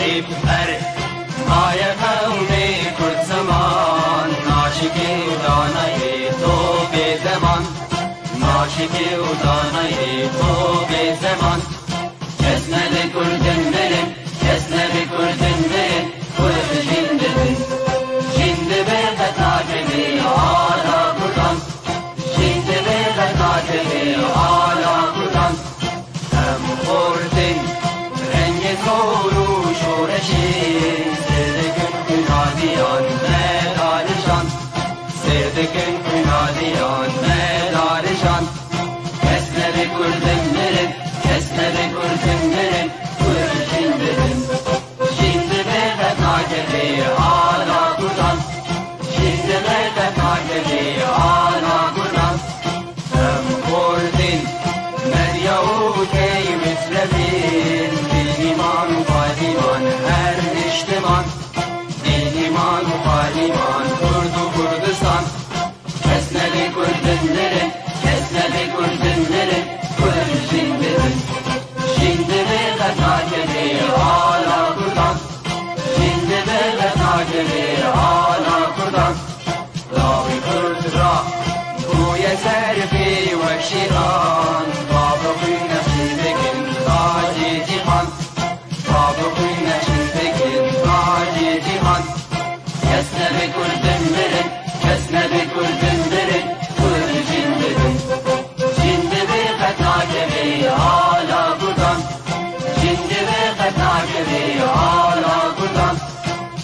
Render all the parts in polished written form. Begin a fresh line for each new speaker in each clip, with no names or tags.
طيب أرد ما يفهمي كل زمان ناشكي وداني طوب زمان ناشكي وداني طوب زمان كسنا بكل دمرن كسنا بكل دمرن كل جندبن جندبن بتاجبي على قدام جندبن بتاجبي على قدام هم خوردن رنگ کورو شورشین سردکن کنادیان مدارشان سردکن کنادیان مدارشان کسنه بکردن مرن کسنه بکردن مرن کل جندبن جندبه بتاجبی آلا کردن جندبه بتاجبی آلا کردن هم خوردن مریاوتی مثلبین دینیمان و قادیمان هر اجتمان دینیمان و قادیمان کرد و کردستان کسنه بکردن مرن کسنه بکردن مرن کل جندبن جندبه بتاجبی آلا کردن جندبه بتاجبی آلا کردن راوی کرد را بوی سرفی و شیران بابقی نشیدکن تاجی جیهان بابقی نشیدکن تاجی جیهان کسنه بکردن مرن کسنه بکردن مرن کل جندبن جندبه بتاجبی آلا کردن جندبه بتاجبی آلا کردن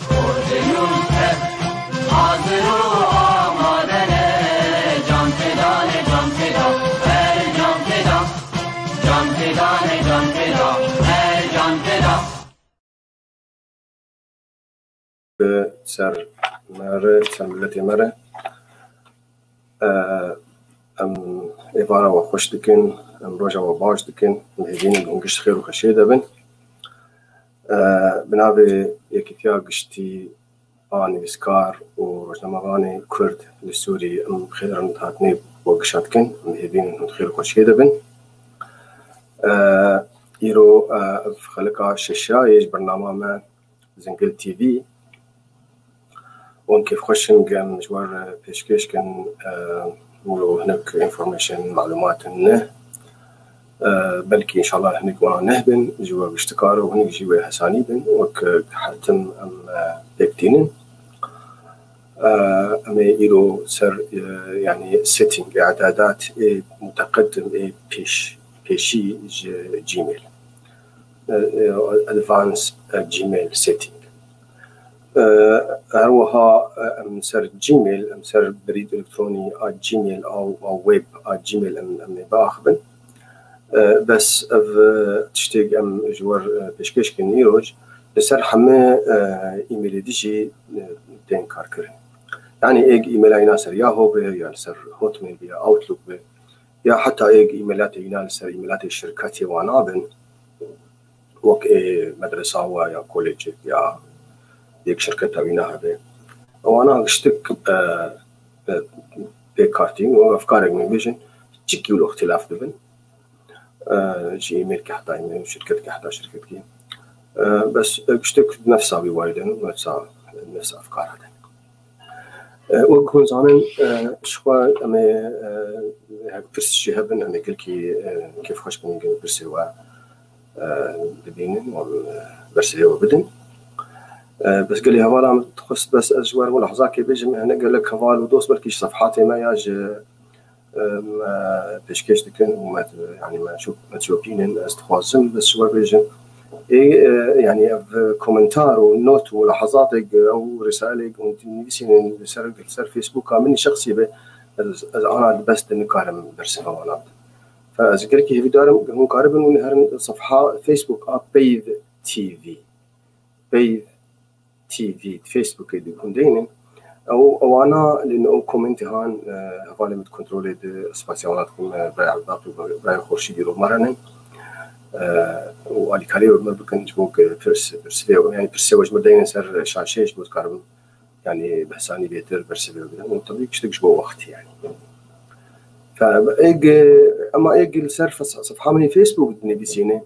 خوردنون تب حاضر و آمادنه جان فدانه جان فدا هر جان فدا جان فدانه جان فدا هر جان فدا
سر مره سر ملت مره ام ایوارا و خوش دکن ام روژا و باش دکن مهدین گنگشت خیر و خشیده بن بنابه یکی تیا گشتی نویسکار و روزنامه‌نگار کرد لسوری ام خیران هاتنی و گشت کن مهدین خیر و خشیده بن ایرو خلقا ششایش برنامه ما زنگل تیوی وان كيف خشن قام مشوار بيشكيش كان ولو هناك انفورميشن معلومات انه بلكي ان شاء الله هناك وانا نهبن جوا باشتكاره وهناك جوا حسانيبن وك حتم ام بيكتينن اما يلو سر يعني سيتنج اعدادات متقدم بيشي جيميل ادفانس جيميل سيتنج هروها امسر جيميل امسر بريد الكتروني جيميل او ويب جيميل ام باخبن بس تشتيق ام جوار بشكش كنيروج بسر حما ايميل ديجي تين كاركر يعني ايج ايميل ناصر ياهو بي يا سر هوتميل بي اوتلوك بي يا حتى ايج ايميلات ينال ايميلات الشركات وانابن وك مدرسه ويا كوليج يا یک شرکت تابعینها به وانا اشتك بكارتين وافكارك من فيجن تشكي له اختلاف دبن جي ايميل كحتى ايميل شركه كحتى شركه كي بس اشتك نفسها بوايدن نفس افكار هذا وكون زمان شوا اما هيك برسي هبن اما كلكي كيف خوش بنين برسي وا بدين برسي وبدن بس قال لي هوالا تخص بس أجوار ملاحظات كي بيجي هنا قال لك هوالا ودوس بالكيش صفحاتي ما ياج بيشكيش دكن وما يعني ما شوف ما تشوفين استخوازم بس شو بيجي يعني كومنتار ونوت ولاحظاتك او رسالك ونتنسين سر فيسبوك مني شخصي به انا بس نكارم برسها وانا فاذكر كي في دارم مقاربا ونهر صفحه فيسبوك بيذ تي في بيذ تي في فيسبوك يكون دينن او انا لانه كومنت هان هفالي مت كنترولد سباسيوناتكم باع باقي باع خورشي ديرو مرنن وعلي كاليو مربكن جبوك برسيو يعني برسيو وجه مدين سر شاشيش بوتكارم يعني بحساني بيتر برسيو وطبيعي كشتك جبو وقت يعني فايج اما ايج سر صفحه من فيسبوك نبيسينه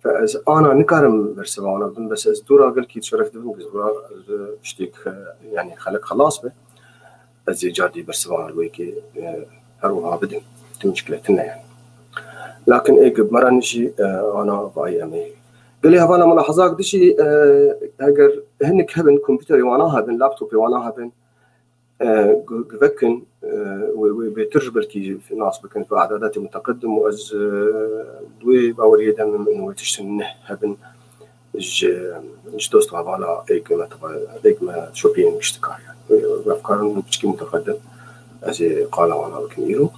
فاز انا نكرم برسبا انا بس از دورا قال كي تشرفت بس دورا اشتيك يعني خلق خلاص به از جادي برسبا الويكي هروها بدن مشكلتنا يعني. لكن ايه مرة نجي انا باي امي قال لي هذا ملاحظات دشي اگر هنك هبن كمبيوتري وانا هبن لابتوبي وانا هبن بكن وبترجبل كي في ناس بكن في اعدادات متقدم واز دوي باوريدا من تشتن هبن دوست على ايك ما ايك ما شوبين اشتكار يعني افكار بشكل متقدم ازي قال وانا بكنيرو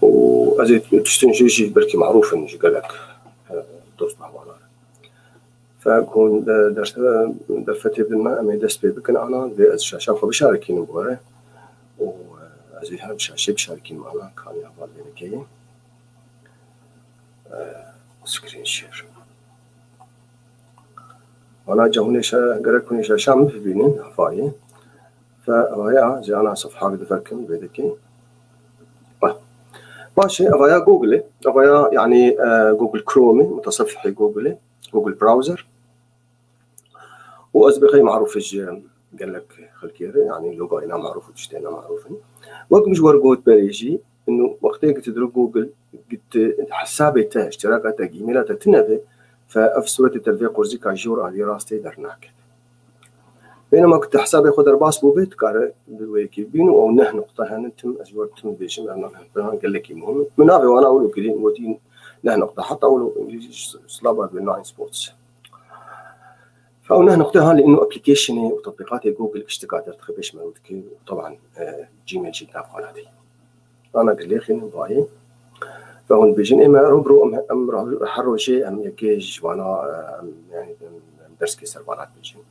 وازي تشتن شيء بركي معروف نجي قال لك دوست على فكون درفتي بالماء ما يدس بكن أنا ذي شافوا بشاركين بوره وأزي هم شاشة بشاركين معنا كان يعمل بينكي سكرين شير أنا جاوني قرأكوني شاشة مفينين هفاي فأوايا زي أنا صفحة بدفكم بيدكي ماشي أوايا جوجل أوايا يعني جوجل كرومي متصفحي جوجل براوزر وأسبقي معروف قال لك خلكيري يعني لوجوينا معروف وتشتينا معروفين وقت مش ورقوت بريجي إنه وقتها قلت تدرو جوجل قلت حسابي تا اشتراكات إيميلات تنبي فأفسوت التلفيق قرزي كاجور هذه راستي درناك بينما كنت حسابي خد رباس بوبيت كاره بالويكي بينو أو نه نقطة هنتم أزورتم بيشم أنا قال لك المهم من أبي وأنا أقول كذي ودين نه نقطة حتى أقوله إنجليزي سلابا بالناين سبورتس فأنا نقطة لأنه أبليكيشني وتطبيقات جوجل اشتغلت تخبيش مالتك طبعا جيميل شيء تابع هذه أنا قال لي خلينا نباي فهون بيجين إما ربرو أم حرو شيء أم يكيج وأنا يعني درس كيسر بالات بيجين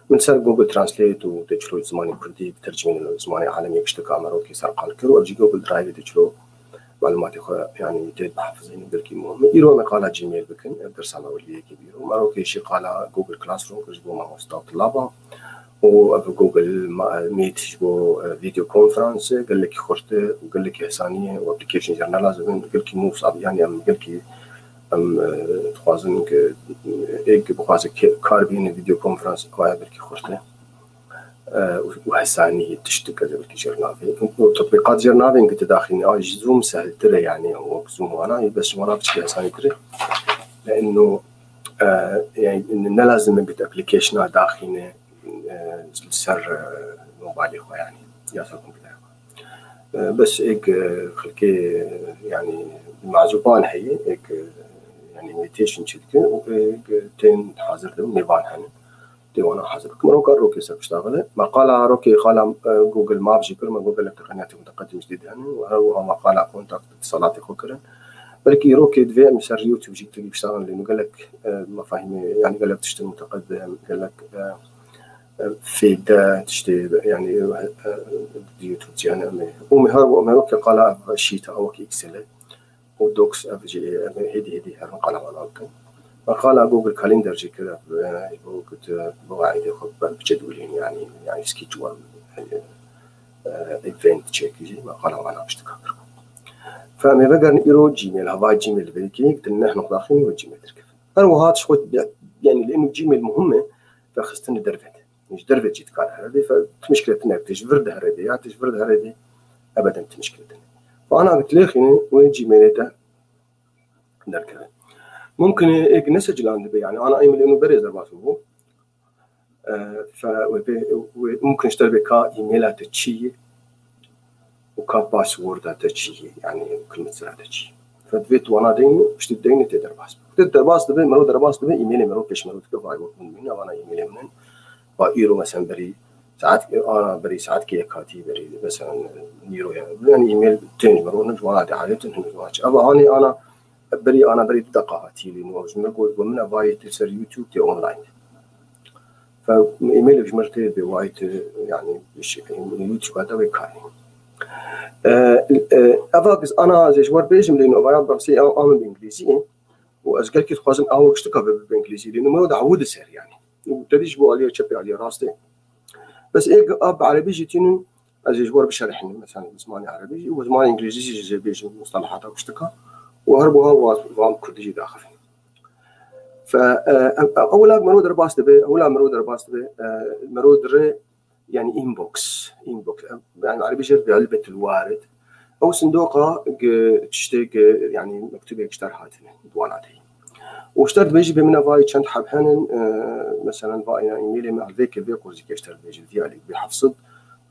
من سر جوجل ترانسليت وتجلو زماني كردي ترجمين زماني عالمي اشتغل مرو كيسر قال كرو أجي جوجل درايف تجلو معلومات يعني تيد بحفظين بالكي مهم يرو مقالة جيميل بكن درس على وليه كبير ومروكي شي قال جوجل كلاس روم كجبو مع أستاذ طلابة وجوجل ميت جبو فيديو كونفرنس قال لك خرت وقال لك إحسانية وابليكيشن جرنا لازم قال لك مو صعب يعني أم قال لك أم تخازن ك إيك بخاز كاربين فيديو كونفرنس قاعد قال لك خرت وحسانية تشتكى زي بالكي جرنافي وتطبيقات جرنافي إنك تداخلني زوم سهل ترى يعني هو زوم وأنا بس وأنا بشكل حساني ترى لأنه يعني إن لازم نقد أبليكيشن داخلنا سر موبايلي خو يعني ياسركم كده بس إيك خلكي يعني معزوبان هي إيك يعني ميتيشن شدك وإيك تين حاضر له ميبان هن وانا حاسبك مروكا روكي سبشتغله مقالة روكي خالة جوجل مابس كل ما جوجل تقنيات متقدمة جديدة يعني وهو مقالة كونتاكت اتصالات خوكرن بلكي روكي دفع مسار يوتيوب جيت تجيب اشتغل لأنه قال لك مفاهيم يعني قال لك تشتري متقدم قال لك فيد تشتري يعني يوتيوب يعني ومروكي قال شيت أو إكسل ودوكس أفجي هدي هرقالة ولكن مقالة جوجل كالندر جي كذا كنت بواعد ياخذ بجدولين يعني سكيجول ايفنت تشيك جي مقالة وانا بشتكاك فما بقى نقرو جيميل هذا جيميل بلكي قلت لنا احنا داخلين والجيميل تركب انا وهذا شوي يعني لانه جيميل مهمة فخستني درفت مش درفت جيت قال هذه فمشكلة انك تجبرد هذه يا تجبرد هذه ابدا مشكلة فانا قلت له خليني وين جيميلته نركب ممكن إيك نسج لاند يعني أنا أيمن إنه بريز رباطه وممكن اشتري بكا إيميلات تشي وكا باسورد تشي يعني كلمة سر تشي فدفيت وانا دين اشتري دين تقدر باس دبي مرود درباس دبي إيميلي مرود كش مرود كفاي من وانا إيميلي من بايرو مثلا بري ساعات أنا بري ساعات كي كاتي بري مثلا نيرو يعني إيميل تاني مرود نجوانا دي حالته نجواش أبا أنا بري دقة تيلي نوز نقول ومن أباية تسر يوتيوب تي أونلاين فإيميل في مرتين بوايت يعني يوتيوب هذا ويكاني أفاقز أنا زي شوار بيجم لأنه أبايات برسي أعمل بإنجليزي وأزقل كي تخازن أول اشتكى بإنجليزي لأنه ما ده عود سهل يعني وتديش بو عليه تشبي عليه راسته بس إيه أب عربي جيتين زي شوار بشرحني مثلا زماني عربي وزماني إنجليزي زي بيجم مصطلحات أو اشتكى وهربوها وام كردي داخل فأولا مرود رباست به أولا مرود رباست به مرود ر يعني إنبوكس يعني عربي جر بعلبة الوارد أو صندوقة تشتاق يعني مكتوبة اشترحاتنا دواناتي واشترت بيجي بمنا فاي كانت حبهن مثلا فاي إيميلي مع ذيك البيقورز كي اشترت بيجي ديالي بحفصد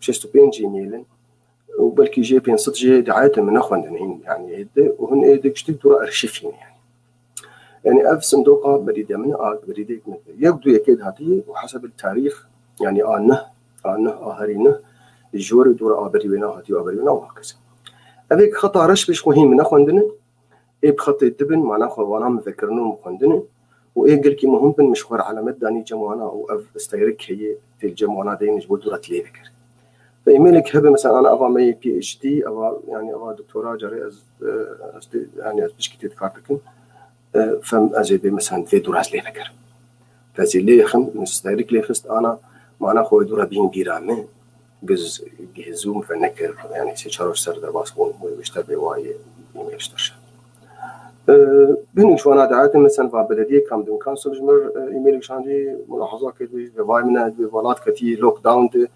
وشستو بين جيميلن وبلكي جي بين صد جي دعاية من أخوان يعني هيدا وهن هيدا كشتي دورا أرشيفين يعني ألف صندوقة بريدة من بريدة من يبدو يكيد هاتي وحسب التاريخ يعني آهرينه الجور دورا بريونا هاتي بريونا وهكذا هذيك خطأ رش بيش مهم من أخوان إيه بخط الدبن معنا خوانا مذكرنا مخندنا وإيه قال كي مهم بن مشوار على مداني جمعنا أو استيرك هي الجمعنا دين جبوا دورة ليفكر فإيميلك هذا مثلا أنا أبغى ماي PhD أبغى يعني أبغى دكتوراه جري يعني بس كتير كارتكن فم أجيب مثلا في دورة ليفكر فزي ليه خم مستيرك ليه خست أنا معنا خوي دورة بين جيرامه جز جهزوم فنكر يعني سيشارش سر درباسون ويشتبه واي إيميل اشترش بهني شو أنا دعيت مثلا في بلدية كام دون كانسل جمر إيميل شاندي ملاحظات كده بواي من بولات كتير لوك داون ده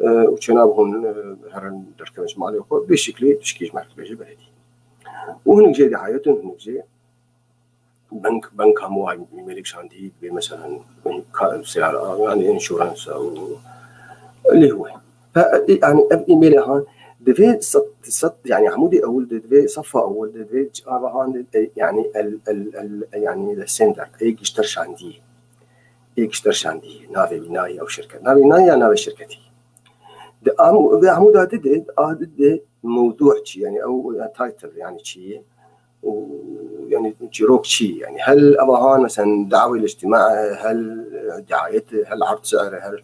وشنابهم هرن دركة مش مالي وقت بشكل تشكيل معك بيجي بلدي وهني جي دعايته هني جي بنك هم إيميل شاندي بمثلا سيارة يعني إنشورانس أو اللي هو يعني إيميل هان دفي صد يعني عمودي أول دفي صفة أول دفي هان يعني يعني السندر إيش اشترش عندي نافي بناية أو شركة نافي بناية نافي شركتي ده عمود هذا موضوع شيء يعني أو تايتل يعني شيء ويعني جروك شيء يعني هل أبغى مثلا دعوة الاجتماع هل دعايته هل عرض سعره هل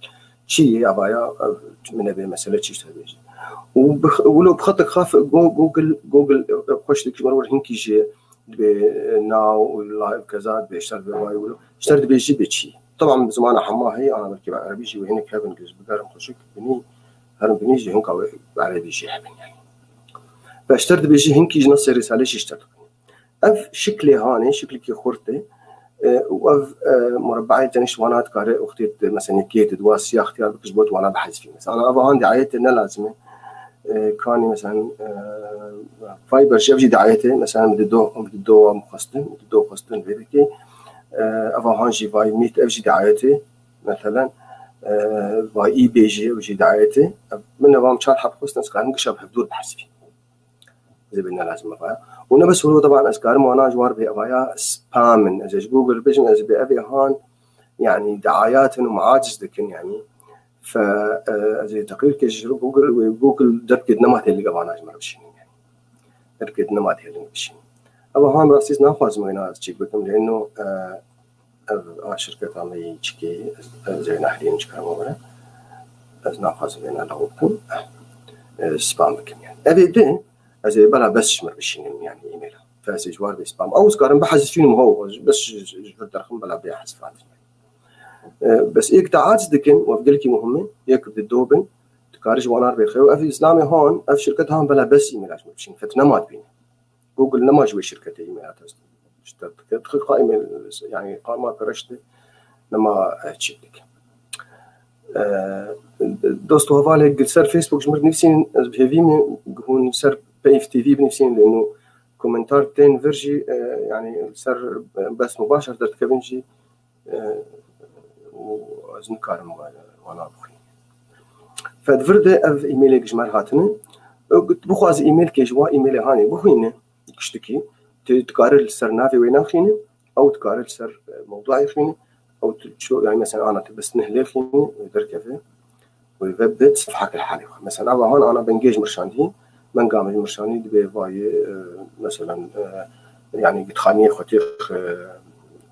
شيء أبغى من أبي مسألة شيء تبيجي ولو بخطك خاف جوجل خوش لك مرور هنكي جي بناو لايف كذا بيشتغل بواي ولو اشتريت بيجي بشيء طبعا زمان حما هي أنا بركب عربي جي وهناك هذا نجلس بقارن خوشك بني هرم بنيجي هنك عربي جي حبني يعني فاشتريت بيجي هنكي نص رسالة اشتريت أف شكلي هاني شكلي كي خورتي وأف مربعين تنش وانا تقارئ أختي مثلا كيت دواسيا اختيار بكشبوت وانا بحث فيه مثلا أنا أبغى عندي عيت إنه لازمه كاني مثلا فايبر شيء دعايته مثلا بدو مخصصن بيدكي أبغى هانجي فاي ميت أفجي دعايته مثلا فاي إي بي جي أفجي دعايته من نظام شرح حب خصنا كان نقشب حدود بحث فيه زي بدنا لازم أبغى ونبس هو طبعا أذكار وانا جوار بأبغى سبام إذا جوجل بيجن إذا بأبي هان يعني دعايات ومعاجز لكن يعني فزي تقرير كيش جوجل دركت نمط اللي قبانا جمر بشين يعني دركت نمط اللي بشين أبغى هان راسيس ناخذ مغنى تشيك بكم لأنه شركة عمي تشكي زي نحلين شكرا ولا ناخذ مغنى لغوكم سبام بكم يعني أبي ده زي بلا بس شمر بشين يعني إيميل فاسي جوار بسبام أو سكارن بحث فيهم هو بس الرقم بلا بيحذف بس إيك تعاجز دكن وفقلكي مهمة إيك بدوبن تكارج وانار بخير أفي إسلامي هون أف شركة هون بلا بس إيميلات مبشين فتنمات بينه جوجل نما جوي شركة إيميلات اشترت تدخل قائمة يعني قائمة كرشته لما تشبك دوستو هفالي قلت سر فيسبوك جمرت نفسي بهذيمي هون سر بيف تي في بنفسين لأنه كومنتار تين فيرجي يعني سر بس مباشر درت كبنجي وأزن كارم وانا بخي فدفرده أف إيميلك جمال هاتنا قلت بخواز إيميل كيجوا إيميل هاني بخوينه كشتكي تقارر سر نافي وين خينه أو تقارر سر موضوعي خينه أو شو يعني مثلا أنا تبس نهلي خينه ويدركفه ويبدأ صفحة الحالي مثلا أبغى هون أنا بنجيج مرشاندي من قام مرشاندي دبي فاي مثلا يعني قد خاني خطيخ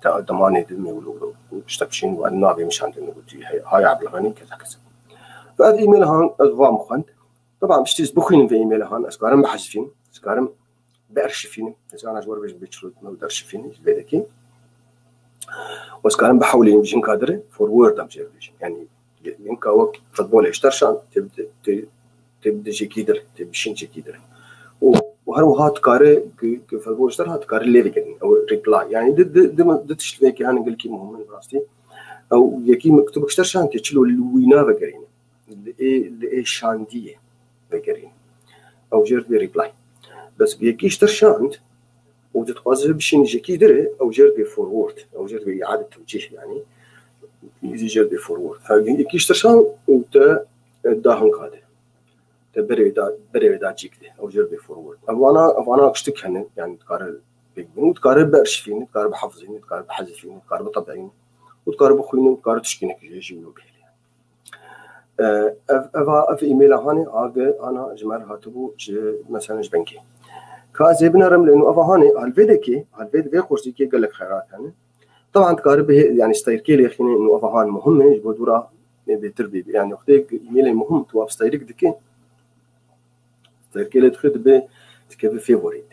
دماني دمي ولو وشتبشين والنابي مش عندنا قلت هاي عبد الغني كذا كذا فهذا إيميل هان أضواء مخند طبعا مش تسبخين في إيميل هان أسكارم بحذفين أسكارم بأرشفين إذا أنا جوار بيج بيشرد ما بدرشفين بيدكي وأسكارم بحاولين بيجين كادر فورورد أم جيربيج يعني يمكن وقت فضول اشترشان تبدأ شيء كيدر تبشين شيء كيدر وهروها تكاره فالبوشتر هتكاره اللي بيجن أو ريبلاي يعني ده تشتري كي هنقول كي مهم براستي أو يكي مكتوب كشتر شان تشلو الوينا بقرين اللي شاندية بقرين أو جرد ريبلاي بس يكي اشتر شاند وتتقاضى بشين جيكي دري أو جرد فورورد أو جرد إعادة توجيه يعني يجي جرد فورورد فيكي اشتر شان وده داهن قاده بري دا جيك ده أو جرب فورورد أنا أشتك هنا يعني تقارب بيجين تقارب بأرشفين تقارب حافظين تقارب حذفين تقارب طبعين وتقارب خوين وتقارب تشكينك يجي وبيهلي في إيميل هاني أنا جمال هاتبو مثلا جبنكي كازيبنا رم لأنه هاني هالفيدكي هالفيد خورسي كي قال لك خيرات يعني طبعا تقارب يعني ستايركي لي خيني إنه هان مهمة يجبو دورا بتربي يعني وقتك إيميل مهم تواب ستايرك دكين تركيلة خد بتكبر فيفوريت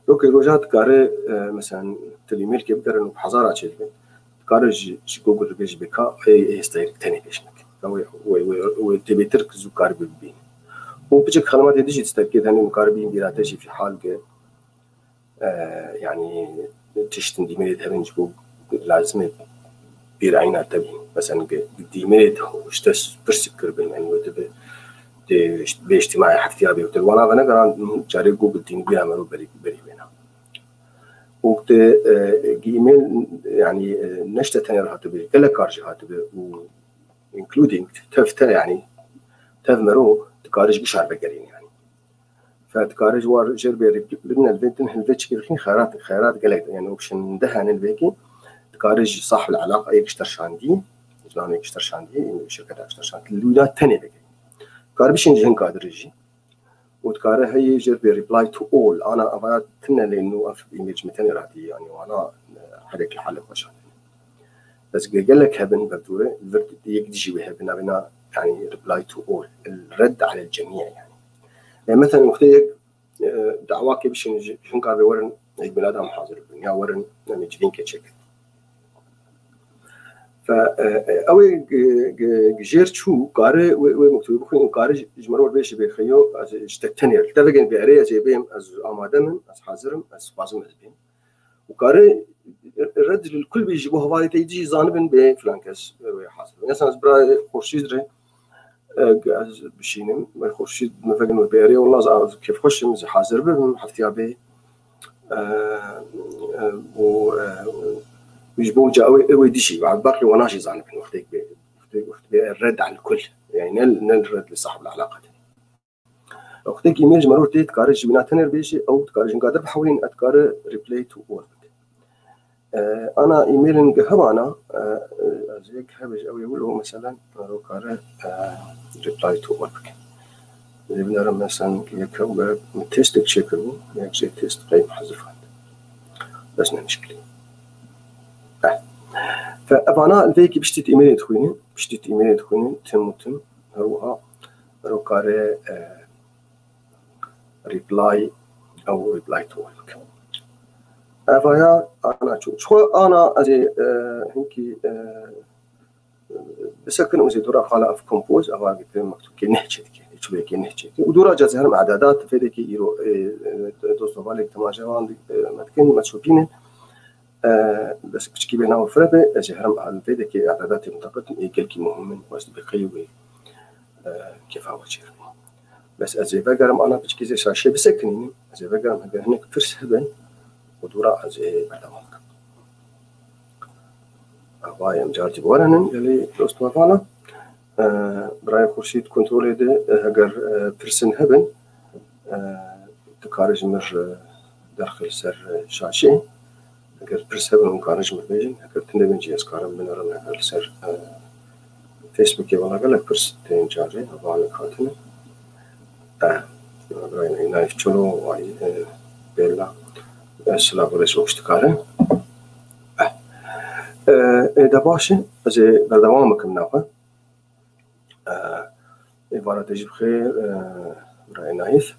لو كروجات كاره مثلا تليميل كبر إنه بحزارة شيء كاره جوجل بيج بكا أي ستايل تاني بيشنك أو تبي تركز وكاره بين وبيجك خدمات يديجي تستركيد هني مكاربين بيراتجي في حال يعني تشتن ديميل هرنج جو لازم بيرعينا تبين مثلا ديميل وشتش برسكر بين يعني وتبي باجتماعي حتى يابي وتل وانا غنقرا جاري جوجل تين بيعملوا بري بينا وقت جيميل يعني نشته تاني راح تبي كلا كارج هاتبي و including تفتا يعني تفمرو تكارج بشار بقرين يعني فتكارج وار جربي بدنا البنت هلفتش كيرخين خيارات قلق يعني اوبشن دهن البيكي تكارج صاحب العلاقه اي اشتر شاندي زمان اشتر شاندي شركه اشتر شاندي الولاد تاني بقى كاربشين جهن كادرجي وتكاره هي جربي ريبلاي تو اول انا ابغى تنا لانه في ايميج مثلا راحتي يعني وانا حدك الحل وشان بس قال لك هبن بردوره الفرد يجي بهبنا بنا يعني ريبلاي تو اول الرد على الجميع يعني مثلا مختيك دعواك بشين جهن كاربي ورن بني ادم حاضر يا ورن يعني جدين كتشك فأوي جير شو قارئ ومكتوب بخوين قارئ جمرور بيش بيخيو از اشتكتنير تفقن بأريه زي بيم از آمادمن از حاضرم از بازم هزبين وقارئ الرد للكل بيجيبوه هواي تيجي زانبن بفلانكس ويحاصل مثلا برا خورشيد ري از بشينم خورشيد مفقن بأريه والله كيف خشم زي حاضر بهم حفتيابي و يجبو جاوي ويدشي بعد باقي وناشي زعلان في وقتك الرد على الكل يعني نل الرد لصاحب العلاقة وقتك إيميل مرور تيت كارج بناتنر بيجي أو تكارج قادر بحاولين أتكار ريبلاي تو أول أنا إيميل نجهبنا زيك هبج أو يقوله مثلا مرور كار ريبلاي تو أول إذا بنرى مثلا يكون تيست تشيكرو يجزي تيست غير حذفان بس نمشكلي فأنا الفيكي بشتت إيميل تخويني تم هروها كاره ريبلاي أو ريبلاي تو فيا أنا شو أنا أزي هنكي بسكن أزي دورا خالة في كومبوز أو قلت مكتوب كي نحكي شو بيكي نحكي ودورا جزء هم إعدادات في ذيك يرو دوستو بالك تماجران متكن متشوفين بس بشكي بينا وفربة أجهرم على ذيك إعدادات منطقة إيجالكي مهم واسد بقيوي كيف هو شيء بس أزي بقرم أنا بشكي زي شاشة بسكنيني أزي بقرم هذا هناك فرس هبن ودورا أزي بعدمك أبايا مجارتي بورنن يلي دوست وفانا براي خورشيد كنترول ده هجر فرسن هبن تكارج مر داخل سر شاشة هجر فرس هبن وكارج مر بيجن هجر تندمن جيس كارم من رن هجر سر فيسبوك يوالا قالك فرس تين جاري أبايا خاتنا براي نايف چلو واي بيلا السلام عليكم اشتكارن إذا باشا زي بردوامك مناقة إبارة تجيب خير رأي نايف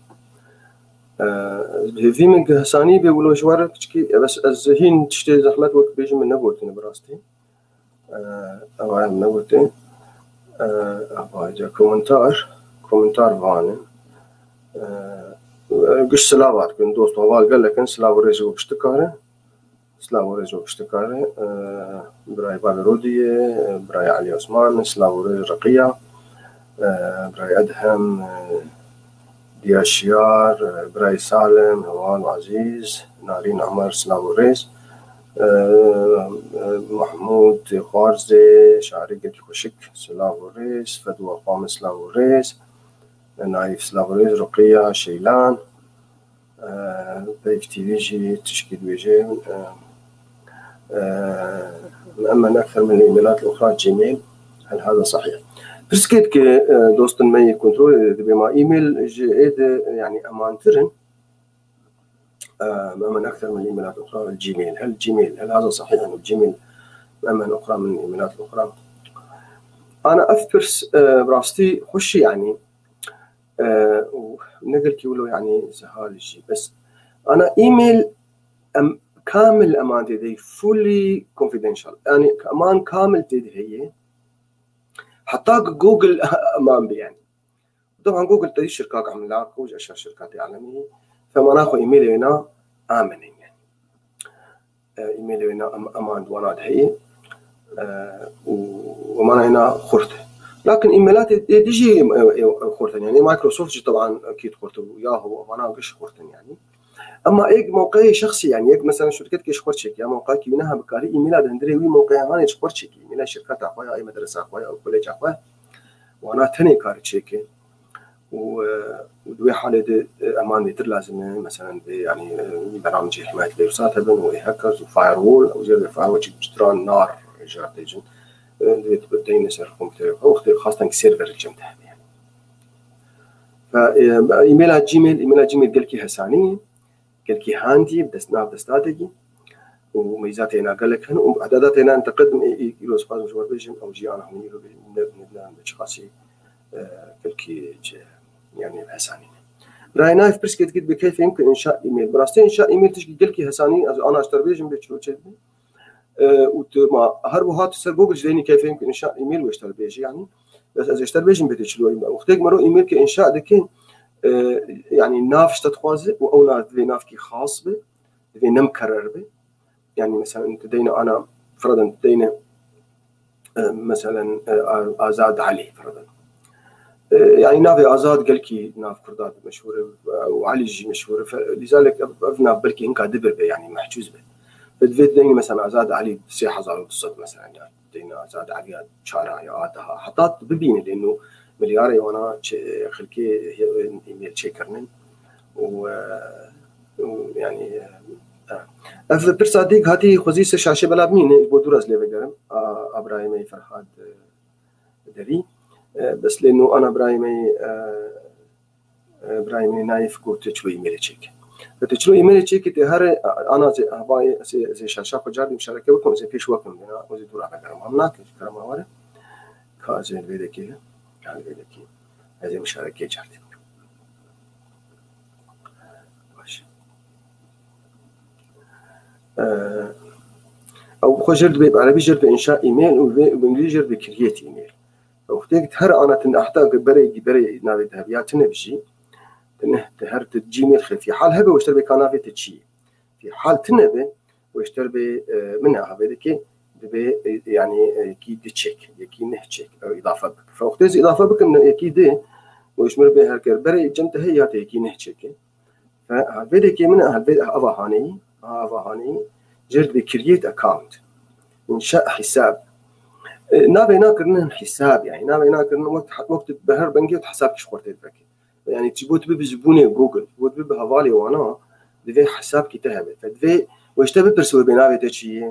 في من هساني بيقولوا جوار بتشكي بس الزهين تشتري زحمات وقت بيجي من نقولتين براستي أو من نقولتين أبغى جا كومنتار فانا قش سلاوات كن دوست وال قال لك سلاو ريزو بشتكاره سلاو ريزو بشتكاره براي بابرودي براي علي عثمان سلاو ريز رقية براي أدهم دياشيار براي سالم هوان وعزيز نارين عمر سلاو ريز محمود خارزي شعري قلت خوشك سلاو ريز فدوى قام سلاو ريز نايف سلاو ريز رقية شيلان بيف تي فيجي تشكيل ويجي مأمن أكثر من الإيميلات الأخرى جيميل. هل هذا صحيح؟ برسكيت كي دوستن مي كنترول بما إيميل جيد يعني أمان ترن مأمن أكثر من الإيميلات الأخرى الجيميل. هل الجيميل هل هذا صحيح أن الجيميل مأمن أخرى من الإيميلات الأخرى؟ أنا أذكر براستي خشي يعني ونقل كي ولو يعني سهال الشيء بس أنا إيميل كامل أمان تدي fully confidential يعني أمان كامل تدي هي حتى جوجل أمان بي يعني طبعا جوجل تدي شركات عملاق وج أشهر شركات عالمية فما ناخذ إيميلي هنا آمن يعني إيميلي هنا أمان دوانات هي وما هنا خرطة لكن إيميلات تجي خرطة يعني مايكروسوفت طبعا أكيد خرطة وياهو وأنا قش خرطة يعني اما ايج موقعي شخصي يعني ايج مثلا شركتك ايش خرطشك يا موقعك منها بكاري ايميلات هندري وي موقع هاني ايش خرطشك من شركات اخويا اي مدرسه اخويا او كوليج اخويا وانا تاني كارتشيك ودوي حاله امان يتر لازم مثلا يعني برامج حمايه الفيروسات هبن وهاكرز وفاير وول او زي فاير جدران نار جراتيجن بدين يصير كمبيوتر او خاصه سيرفر الجمتها يعني فايميلات جيميل قال كي هسانيه قال كي هاندي بدسناب دستاتجي وميزات هنا قال لك هنا واعدادات هنا انت تقدم يلو سبازم جوار فيجن او جي انا هم يلو نبدا بشخاصي قال كي يعني هساني راي نايف برسكت قد بكيف يمكن انشاء ايميل براستين انشاء ايميل تشكي قال كي هساني انا اشتر فيجن بتشلو تشد وما هربو هات سر جوجل جديني كيف يمكن انشاء ايميل واشتر بيجي يعني بس اذا اشتر فيجن بتشلو وقتك مرو ايميل كانشاء دكين يعني ناف تتخوازي او ناف كي خاص به في نمكرر به يعني مثلا تدينا انا فرضا تدينا مثلا آزاد علي فرضا يعني نافي آزاد قال كي ناف كرداد مشهورة وعلي جي مشهورة فلذلك أبنا بلكي هنكا دبر به يعني محجوز به فدفيت ديني مثلا آزاد علي سيح هزار وتصد مثلا يعني دينا آزاد علي شارع يعاتها حطات ببيني لأنه ملياري وانا خلكي ايميل تشيكرنن ويعني برصادق هاتي خوزي شاشه بلا مين بودورز لي بقرم ابراهيمي فرحات دري بس لانه انا ابراهيمي نايف قلت تشوي ايميل تشيك فتشوي ايميل تشيك هر انا زي شاشه قجار مشاركه وكم زي فيش وكم هنا وزي دور على بقرم همناك كلام وره كازين بيدكي يعني بيدكي هذه مشاركه جارتي او خجرت بعربي جرت انشاء ايميل وبانجليزي جرت بكرييت ايميل وقتك هر انا تنحتاج بري نابي ذهبيات تنبجي تهرت جيميل في حال هبه واشتر بكنافه تشي في حال تنبه واشتر منها هبه يعني كي تشيك كي نهتشيك او اضافه بك فوقت اضافه بك ان اكيد ويشمر بها هركر بري جمت هي كي نهتشيك فهذا كي من هذا افهاني جرد بكرييت اكاونت انشاء حساب نابي ناكرن حساب يعني نابي ناكرن وقت بهر بنجي حساب شخورت بك يعني تبوت بزبوني جوجل تبوت بهوالي وانا دفي حساب كتابه فدفي واشتبه برسوي بنابي تشي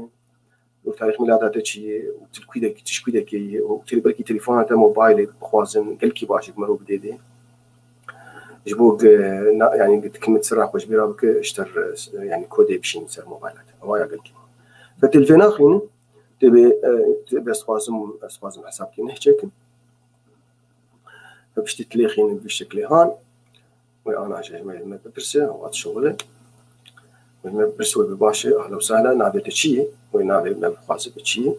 وتاريخ ميلادات تشي وتلكيدك تشكيدك وتلبركي تليفونات موبايل بخوازن قلكي باشك مرو بديدي جبوك يعني قلت كلمة سراح وجبيرا بك اشتر يعني كودي بشين سر موبايلات هوايا قلكي فتلفين اخرين تبي اسخوازم حساب كي نحكيك فبشتي تليخين بالشكل هان وانا عشان ما بدرسه وقت شغله وما برسوي بباشا اهلا وسهلا نابي تشي ونابي ما بخوازم تشي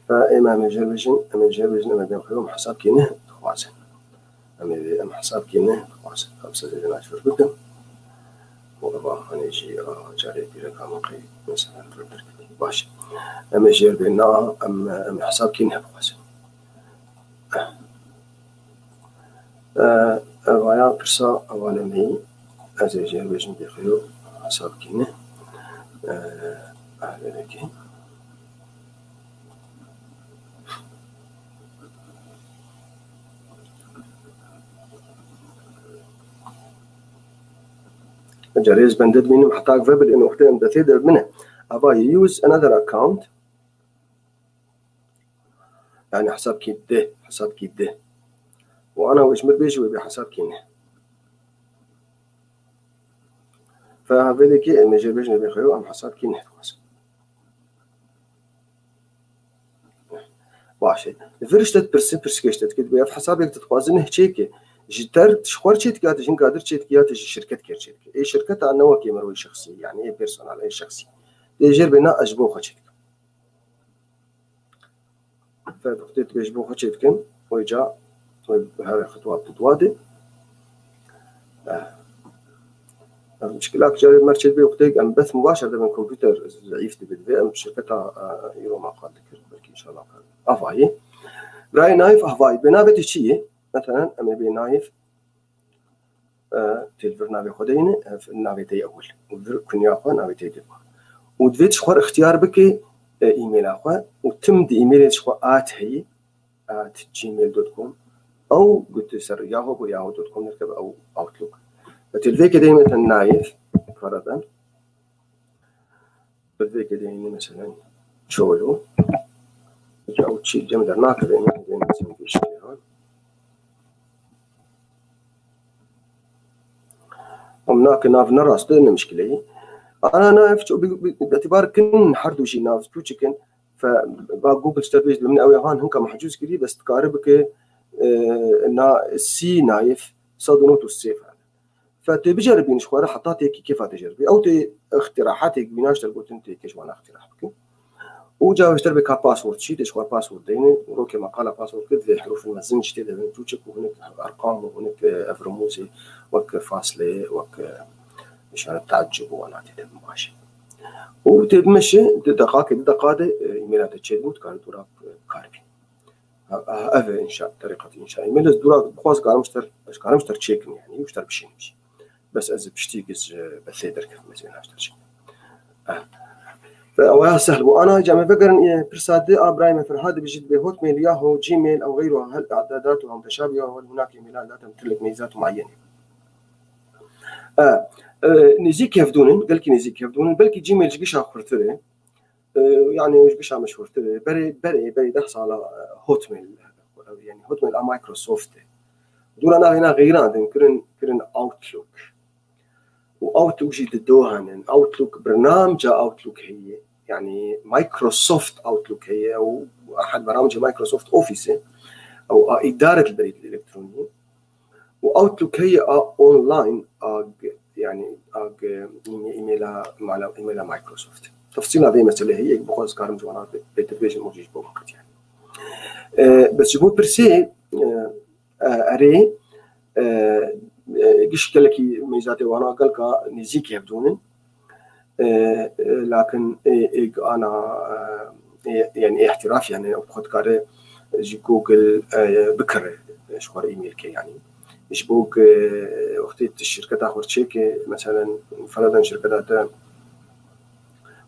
فاما من جربجن اما بين خيوم حساب كي نه خوازم ام حساب كينه خلاص خمسة زي ما شوف بكم وطبعا أنا يجي جاري برقم قي مثلا باش أما جير بينا أم حساب كينه خلاص ويا برسا أولمي أزي جير بيجن بخيو حساب كينه أهلا لك جاريز بندد منه محتاج فيبل إنه وقتها بثيد منه أبغى use another account يعني حساب كيده وأنا وإيش مبيجوا بحساب كينه فهذا كي المجال بيجنا بخيو أم حساب كينه خلاص باشه فرشتت برسكشتت كده بيف حسابك تتوازنه هيك جتر تشخور شيت قاعد جن قادر شيت قاعد الشركة كيرشيت اي شركة أنا وكي مروي شخصي يعني اي بيرسونال اي شخصي يجر بنا أجبو خشيت فدقتت بيجبو خشيت كم ويجا هذه خطوات تتوادي المشكلة جاري مرشد بي وقتك أم بث مباشر من كمبيوتر ضعيف تبدي أم شركتها يوم ما قال ذكر بلكي إن شاء الله قال أفاي راي نايف أفاي بنابت شيء مثلا أم بي نايف تلفر نابي خديني في نابي تي أول ودر كنيا أخوان نابي تي دبا ودفيت شخور اختيار بك إيميل أخوان وتم دي إيميل شخور هي @gmail.com أو قلت سر yahoo.com نركب أو أوتلوك فتلفيك دايما نايف فرضا تلفيك دايما مثلا شولو أو تشيل جمد ناك دايما مثلا في شيء ومناك ناف نراس دايما مشكلة أنا ناف باعتبار كن حردو شيء ناف توجكن فجوجل ستابيج من أوي هان هنك محجوز كذي بس تقاربك نا سي نايف صادنوت السيف فتبجرب نشخوره حطاتك كيف تجربي أو اختراحاتك بناش تلقوت أنت كيش وانا اختراحك وجا اشتري بك باسورد شيء تشخوار باسورد ديني وروكي مقالة باسورد كذا في حروف المزن شتى ده بنتوجك وهناك أرقام وهناك أفرموزي وك فاصلة وك إشارة تعجب وانا تدم ماشي وتمشي دقائق إيميلات تشيدوت كانت وراك كاربي هذا إنشاء طريقة إنشاء إيميل دورك بخواص كارمشتر تشيكن يعني وشتر بشين مشي بس أز بشتيجز بثيدر كيف مثلا هاشتر شيء فأوها سهل وأنا جامع فكرن برسادة إبراهيم فرهاد بيجد بهوت ميل ياهو جيميل أو غيره هل إعداداتها متشابهة وهل هناك إيميلات لا تمتلك ميزات معينة نزيك يفدونن قال كي نزيك يفدونن بلكي جيميل جيش آخرتره يعني جيش مشهورتره بري دحص على هوت ميل يعني هوت ميل مايكروسوفت دول أنا هنا غيران كرن أوتلوك وأوتلوك جيد دوهن أوتلوك برنامج أوتلوك هي يعني مايكروسوفت أوتلوك هي أو أحد برامج مايكروسوفت أوفيس أو إدارة البريد الإلكتروني وأوتلوك هي أونلاين يعني إيميل مايكروسوفت تفصيل هذه مسألة هي بخصوص كارم جوانات بيتربيجن موجود بوقت يعني بس جبوا برسي أري قش قال لك ميزاتي وانا قال لك نزيك يبدونن لكن أنا يعني احتراف يعني أخذ كاره جي جوجل بكر شوار إيميل كي يعني يشبوك وقتي الشركة آخر شيء مثلا فرضا شركة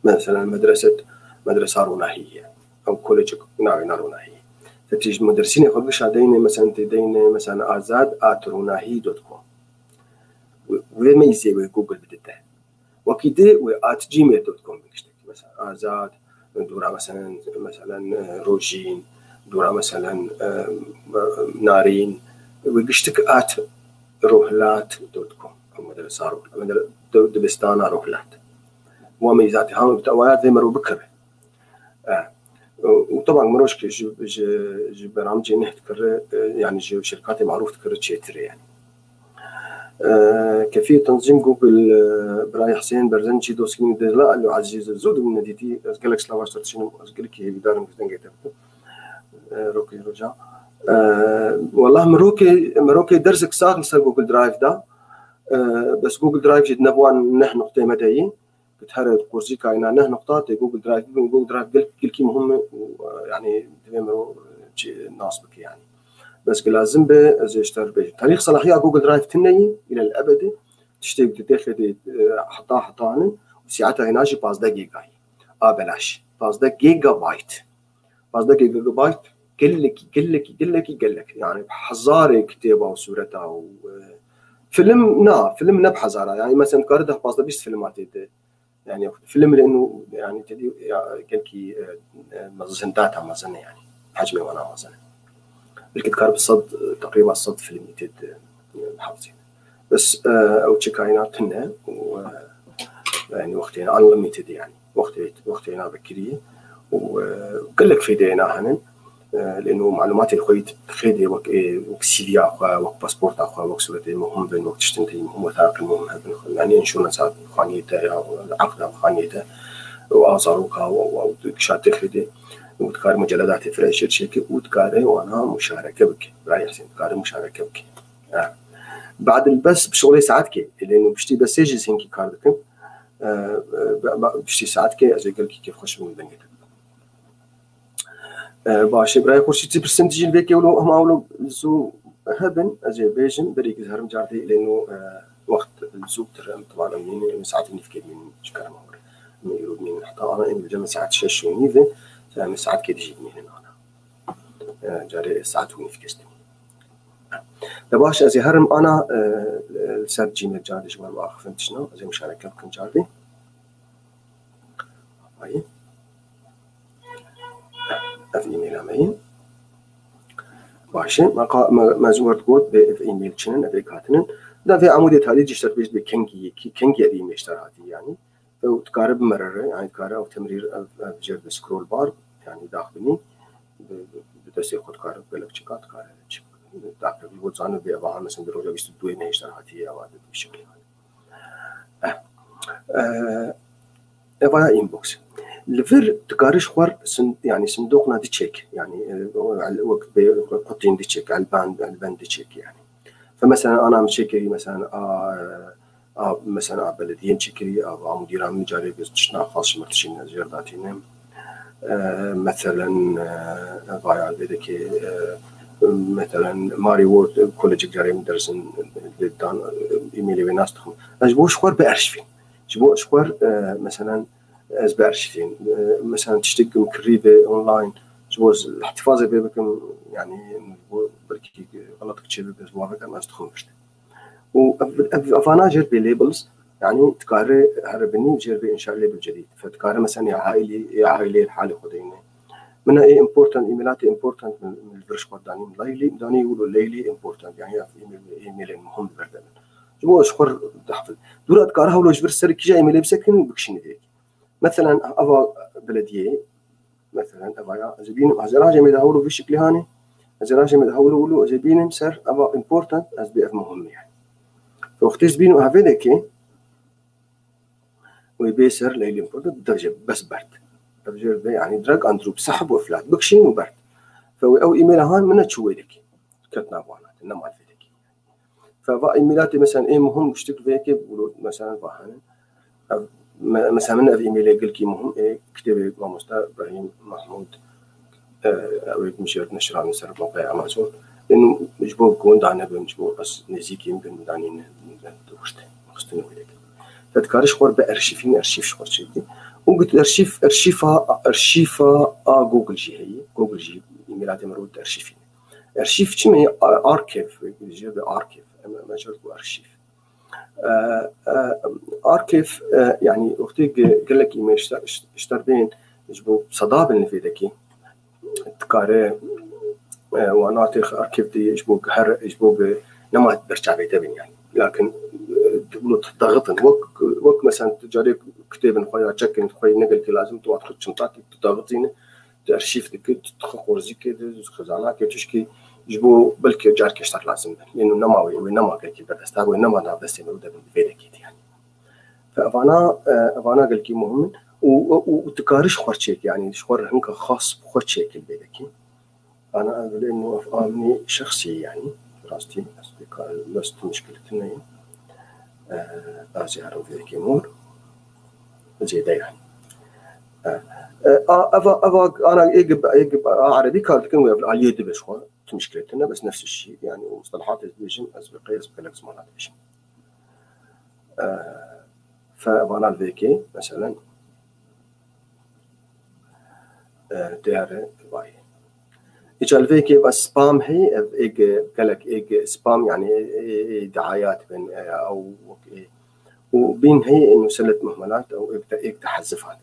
مثلا مدرسة روناهية أو كوليج روناهية فتيجي مدرسين يقولوا شادين مثلا تدين مثلا آزاد @ronahi.com وما يسوي جوجل بدته وكده @gmail.com مثلا آزاد دورا مثلا روجين دورا مثلا نارين ويقشتك @روهلات.com أو مدرسة دبستان روهلات وميزاتها هم بتأويات زي مرو بكر وطبعا مروش جي برامج نهتكر يعني جي شركات معروف تكر تشيتر يعني كيفية تنظيم جوجل براي حسين برزنجي دوسكين لا اللي عزيز الزود من نديتي أسألك سلاواش ترتشين أسألك هي بدار مفتن جيتها روكي رجع والله مروكي درسك ساق لسا جوجل درايف دا بس جوجل درايف جد نبوان نحن نقطة مدعي بتحرر كورسي كاينا نحن نقطة جوجل درايف كل كي مهم يعني تمامرو ناس بك يعني بس لازم بزيشتر به تاريخ صلاحية جوجل درايف تنين إلى الأبد تشتري داخل حطانا وساعتها هناجي 15 جيجا بلاش 15 جيجا بايت 15 جيجا بايت قلك يعني حزاري كتابه وصورته فيلم نبحزارة يعني مثلا كارده 15 بيست فيلمات يعني فيلم لانه يعني تدي كي مازن داتا مازن يعني حجمه وانا مازن بالكد كارب الصد تقريبا الصد فيلم يتد حافظين بس او تشكاينات هنا يعني وقتنا انليميتد يعني وقتنا بكريه وقال لك في دينا هنا لانه معلومات الخيط خيدي وك سيفيا وك باسبورت اخو وك صورتي مهم بين وقت تشتنتي مهم وثائق المهم يعني انشورنس خانيته يا عقد خانيته واصاروكا وكشات خيدي وتكار مجلدات فريش شيك وتكار وانا مشاركه بك راي حسين تكار مشاركه بك بعد البس بشغلي ساعات كي لانه بشتي بس يجي سينكي كاردكم بشتي ساعات كي ازي قال كيف خش من دنيتك باش براي خورشي برسنتج البيك يولو هم اولو زو هبن ازي بيجن بريك زهرم جاردي لانه وقت الزوب ترى طبعا من ساعات نفكر من شكرا مور من يرود من حتى انا ان الجمع ساعات شش ونيفه يعني ساعات كي تجي من انا جاري ساعات ونفكر باش ازي هرم انا سيرجي من جاردي جوال ما فهمتشنا ازي مشاركه كم جاردي هاي في ايميل عمين باشه ما زورت قلت في ايميل شنن ابي كاتنن ده في عمود تالي جشتر بيش بكنجي ايميل اشتراطي يعني وتقارب مرره يعني تقارب او تمرير جرب سكرول بار يعني داخلني بدس ياخذ قارب بالك شقات قارب داخل الوزن بيبقى مثلا بروجا بيست دوين اشتراطي او هذا بالشكل هذا انبوكس الفير تقارش خور يعني صندوقنا دي تشيك يعني وقت بقطين دي تشيك على الباند دي تشيك يعني فمثلا انا مشكري مثلا مثلا بلديين تشكري او مدير عام جاري بيشنا خاص مرتشين زياراتين مثلا ضايع بدك مثلا ماري وورد كولج جاري مدرسن دان ايميلي بناس تخم اجبو شخور بارشفين جبو شخور مثلا از بارشفين مثلا تشتكي مكريبه اونلاين جوز الاحتفاظ بكم يعني بركي غلطك تشي بس موافقه ما تخمش وافانا جربي ليبلز يعني تقاري هربني جربي انشاء ليبل جديد فتقاري مثلا يا عائلي الحاله خديني منها ايه امبورتنت ايميلاتي امبورتنت من الفرش قداني ليلي داني يقولوا ليلي امبورتنت يعني ايميل مهم بردن جوا شخر تحفظ دولت قارها ولو جبر السر كي جاي ايميل بسكن بكشني ديك مثلا ابا بلديه مثلا ابا زبين هزراجه مدهولو في شكل هاني هزراجه مدهولو ولو زبين سر ابا امبورتنت از بي اف مهم يعني فوقت زبين هافيدك ويبيسر ليلي امبورتنت درجه بس برد درجه يعني دراج اندروب سحب وفلات بكشين وبرد او ايميل هان من تشويلك كتنا بوانات انما الفيدك فبا ايميلاتي مثلا ايه مهم اشتكل فيك بقولوا مثلا باهن مثلا من ايميل قال كي مهم ايه كتب ماموستا ابراهيم محمود او مشير نشر من سر موقع امازون انه جبوا كون دانا بنجبوا بس نزيك يمكن دانين دوشت مستني ويدك فتكارش خور بارشيفين ارشيف شخور شيء وقلت ارشيفا جوجل جي هي جوجل جي ايميلات مرود ارشيفين ارشيف شنو اركيف يجي باركيف ما جربوا ارشيف اركيف يعني اختي قال لك ايميل اشتربين يجبوا صداب اللي في ذكي تكاري وانا تاخ اركيف دي يجبوا نما برجع بيتبن يعني لكن تقولوا تضغطن وك مثلا تجاري كتاب خويا تشكن خويا نقل كي لازم تدخل شنطتك تضغطين ارشيف ديك تدخل زيك خزانه كي تشكي يجبوا بلكي جارك اشتغل لازم لانه نما وينما كي بدستاغ وينما دا بس انه ده بيدك يعني فانا قال كي مهم وتكارش خرشيك يعني شخور هنك خاص بخرشيك بيدك أنا أقول إنه أفهمني شخصي يعني راستي أصدقاء لست مشكلتنا أزيارو في كيمور زي ده يعني أفا أنا يجب عربي كارت كانوا يبلع عليه دبش خو مشكلتنا بس نفس الشيء يعني مصطلحات الفيجن أسبقية لك زمان الفيجن فأنا الفيكي مثلا ديار باي إيش الفيكي بس سبام هي إيج قالك إيج سبام يعني دعايات بين أو وبين هي إنه سلة مهملات أو إيج تحذفات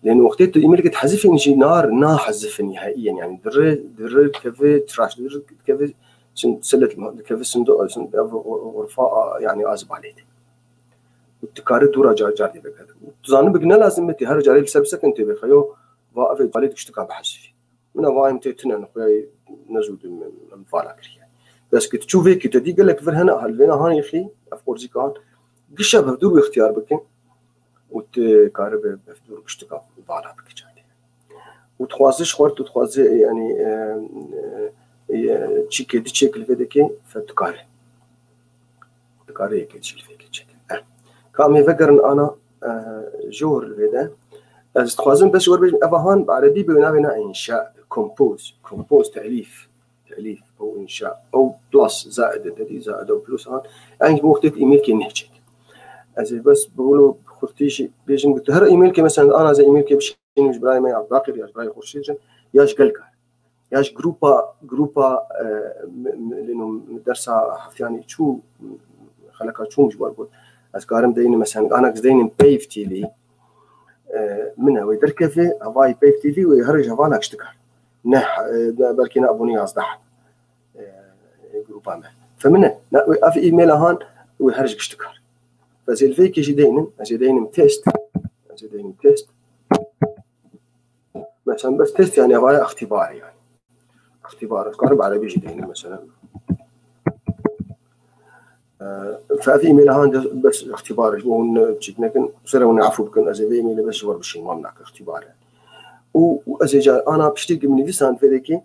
لأنه وقتها إيميل تحذف نجي نار حذف نهائيا يعني در كذا تراش در كذا سلة كذا صندوق ورفاء يعني أزب عليه وتكاري دورا جاردي بكذا تزاني بقنا لازم متي هرج عليه السبسك أنت بخيو وقفت بالي تشتكى بحذفي من أوايم تيتنا نخوي نزود من فالاكري بس كنت تشوفي كنت دي قال لك فرهنا هلنا هاني أخي أفكار كان قشة بفدور باختيار بكين وتكاري بفدور بشتكى بعدها بكجادي وتخوازش خورت وتخوازي يعني تشيك دي تشيك الفيديكي فتكاري كتشيل فيك تشيك كامي فكر إن أنا جوهر الفيدا از تخوازن بس ور بيجن أفهان بعربي بينابنا إنشاء كومبوز تأليف أو إنشاء أو بلس زائد أو بلس هان يعني بوقت إيميل كي نحكي از بس بقولوا خرطيشي بيجن قلت هر إيميل كي مثلا أنا زي إيميل كي بشين مش براي ما يعرف باقي ياش براي خرشيجن ياش قلقة ياش جروبا لأنه درسها يعني شو خلقها شو مش بقول از كارم دين مثلا أنا قصدين بيف تي في منها ويدركفي هواي بيف تي في ويهرج هوانا اشتكر نح بركينا أبوني أصدح جروبا ما فمنه في إيميل هان ويهرج اشتكر فزي الفيك يجي دينم تيست مثلا بس تيست يعني هواي اختبار يعني اختبار أفكار عربي يجي دينم مثلا ففي إيميل هان بس اختبار جوهن بشكل لكن صرنا نعرفوا بكن أزي في إيميل بس جوار بشين ما منعك اختبار يعني وأزي جا أنا بشتكي من فيسان فيديكي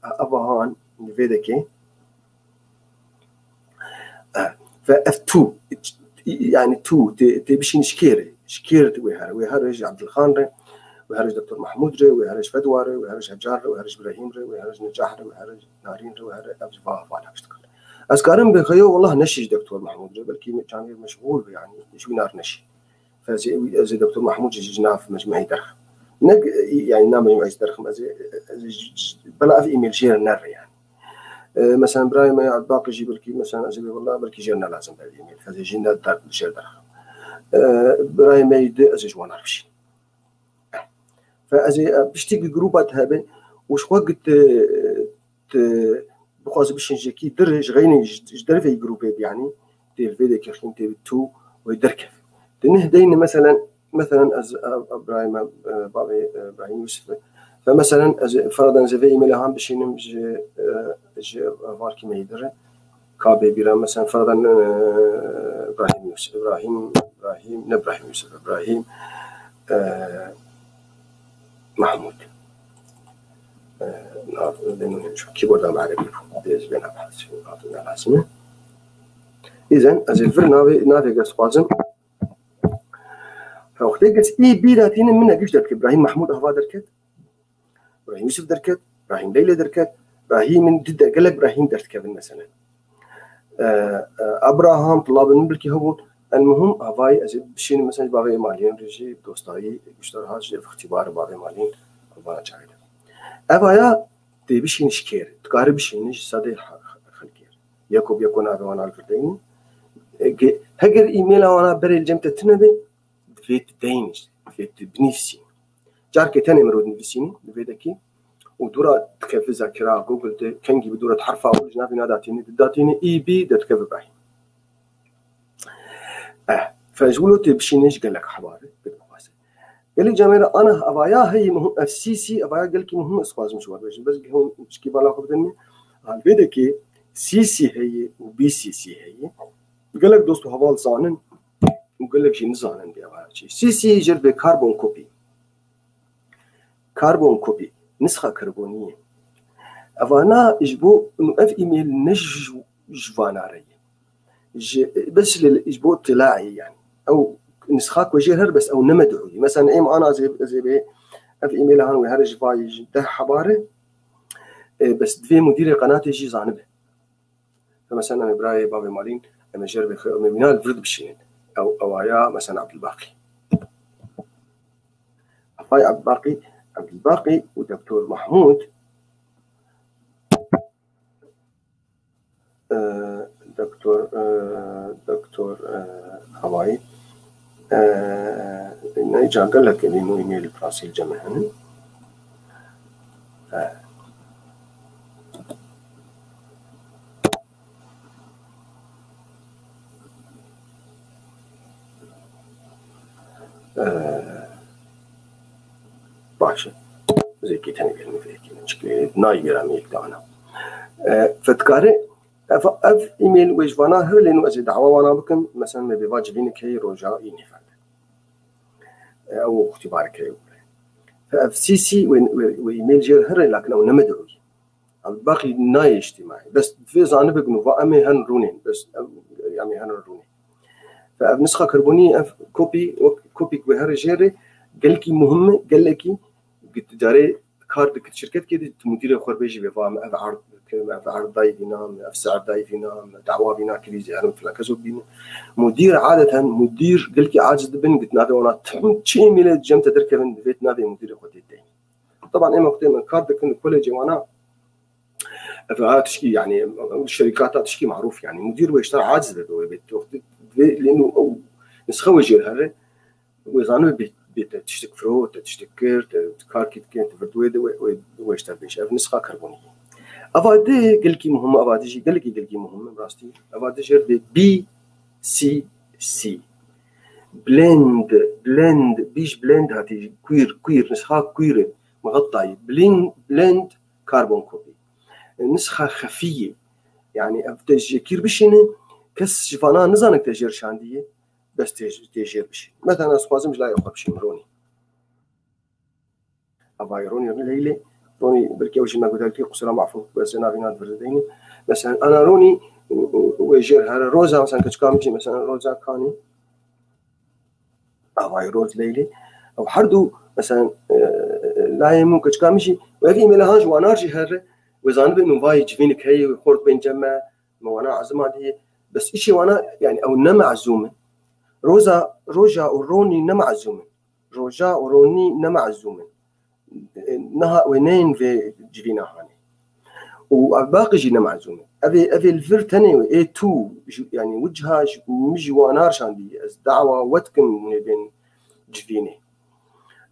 أبهان فيديكي فF2 يعني 2 تبشين شكيرت ويهرج عبد الخان ويهرج دكتور محمود ويهرج فدوار ويهرج هجار ويهرج إبراهيم ويهرج نجاح ويهرج نارين ويهرج أبز فاضل هشتكر أذكرهم بخيو والله نشي دكتور محمود بلكي كان مشغول يعني شو نار نشي فزي دكتور محمود جناف مجمعي درخ يعني نام مجمعي درخ بلا في إيميل جير نار يعني مثلا براي ما يعد باقي جي بلكي مثلا أزي والله بلكي جيرنا لازم بالإيميل فزي جينا دار جير درخ براي ما يد أزي جوان عرفشي فأزي بشتيق جروبات هابن وش وقت بخواز بشين جاكي درج غيني جدر في جروبات يعني دير فيديو كيخين تي تو ويدركف دنه دين مثلا از ابراهيم بابي ابراهيم يوسف فمثلا فرضا زي في ايميل هم بشين ج فاركي ما يدر كابي بيرا مثلا فرضا ابراهيم يوسف ابراهيم محمود لأنه كيبورد عربي بيز بين أبحاث عطنا العاصمة إذن از الفر نافي قص قازم فوقتي قص إيه بيراتين منها قيش دركت إبراهيم محمود أهوا دركت إبراهيم يوسف دركت إبراهيم ليلى دركت إبراهيم من ضد قال إبراهيم دركت مثلا أبراهام طلاب الملكي هون المهم هواي از بشين مثلا باقي مالين رجي دوستاي بيشتغل هاج في اختبار باقي مالين وبانا جايد أبايا تبيشين شكير تقارب شينش صدق خلكير ياكوب يكون هذا وانا الفردين هجر إيميل وانا بري الجمت تنبي فيت دينش فيت بنفسي جارك تاني مرود نفسيني بفيدكي ودورة كيف ذاكرة جوجل كنجي بدورة حرف أو جنابي داتيني إي بي دات كيف بعين فجولو تبشينش قال لك حباري قال لي جماعة أنا أبايا هي مهم FCC أبايا قال لك مهم إسقاط مشوار بس هون مش كيف على خبرتني على الفيديو كي CC هي وBCC هي قال لك دوستو هوال زانن وقال لك شيء نزانن دي أبايا شيء CC يجر بكربون كوبي نسخة كربونية أفانا إجبو إنه أف إيميل نج جوانا ري بس للإجبو اطلاعي يعني أو نسخة وجهر بس أو نمدعوي مثلا إيم أنا زي بي أف إيميل هان وهرج فاي ده حبارة بس دفي مدير قناة يجي زانبه فمثلا أنا براي بابي مالين أنا جرب مبينال فرد بشين أو هيا مثلا عبد الباقي أفاي عبد الباقي ودكتور محمود دكتور هواي نيجا قال لك إنه إيميل براسيل جمعهن باشا زي كي تاني كلمة فيك نشكل نايجر عميك دعنا فتكاري اف ايميل ويجوانا هر لانه ازي دعوه وانا بكم مثلا ما بيواجبينك هي رجاء ينفع او اختبارك هي فاف سي سي وايميل جير هر لكن او نمدعوي الباقي ناي اجتماعي بس في زانب نوفا امي هن رونين بس يعني هن رونين فاف نسخه كربونيه اف كوبي وهر جيري قال لك مهمه قال لك قلت جاري كارد شركه كده مدير خربيجي بفهم اف عرض عرض ضايفينا اف سعر ضايفينا دعوه بينا كريزي انا في كذا بينا مدير عاده مدير قال لك عاجز بن قلت نافي وانا تشي ميل جمت تركب بيت نافي مدير اخوتي الدين طبعا اما وقت من كارد كن كوليجي وانا تشكي يعني الشركات تشكي معروف يعني مدير ويشتغل عاجز بيت لانه نسخه وجه هره وزانو بيت تشتك فرو تشتكر كاركيت كانت فردويد ويشتغل بيش نسخه كربونيه افادي قلكي مهمه افادي جي قلكي مهمه براستي افادي جير بي سي سي بلند بيش بلند هاتي كوير نسخه كوير مغطى بلند كربون كوبي نسخه خفيه يعني افتجير بشينه كس شفانا نزانك تجير شانديه بس تجير بشي مثلا اسخوازم لا يخرب بشي مروني افايروني ليلي روني بركي وش ما قلت لك قصرا معفو بس انا فينا الفردين مثلا انا روني ويجير هذا روزا مثلا كتكامشي مثلا روزا كاني افايروز ليلي او حردو مثلا لا يمكن كتكامشي وفي ملهاج وانارجي هذا وزانب انه فاي جفينك هي وخورت بين جمع وانا عزماتي بس شيء وانا يعني او نمعزومه روجا وروني نمعزومه روجا وروني نمعزومه نها وينين في جفينا هاني وباقي جينا معزومه ابي الفرتني اي 2 يعني وجهها مش وانار شاندي دعوه وتكم من بين جفيني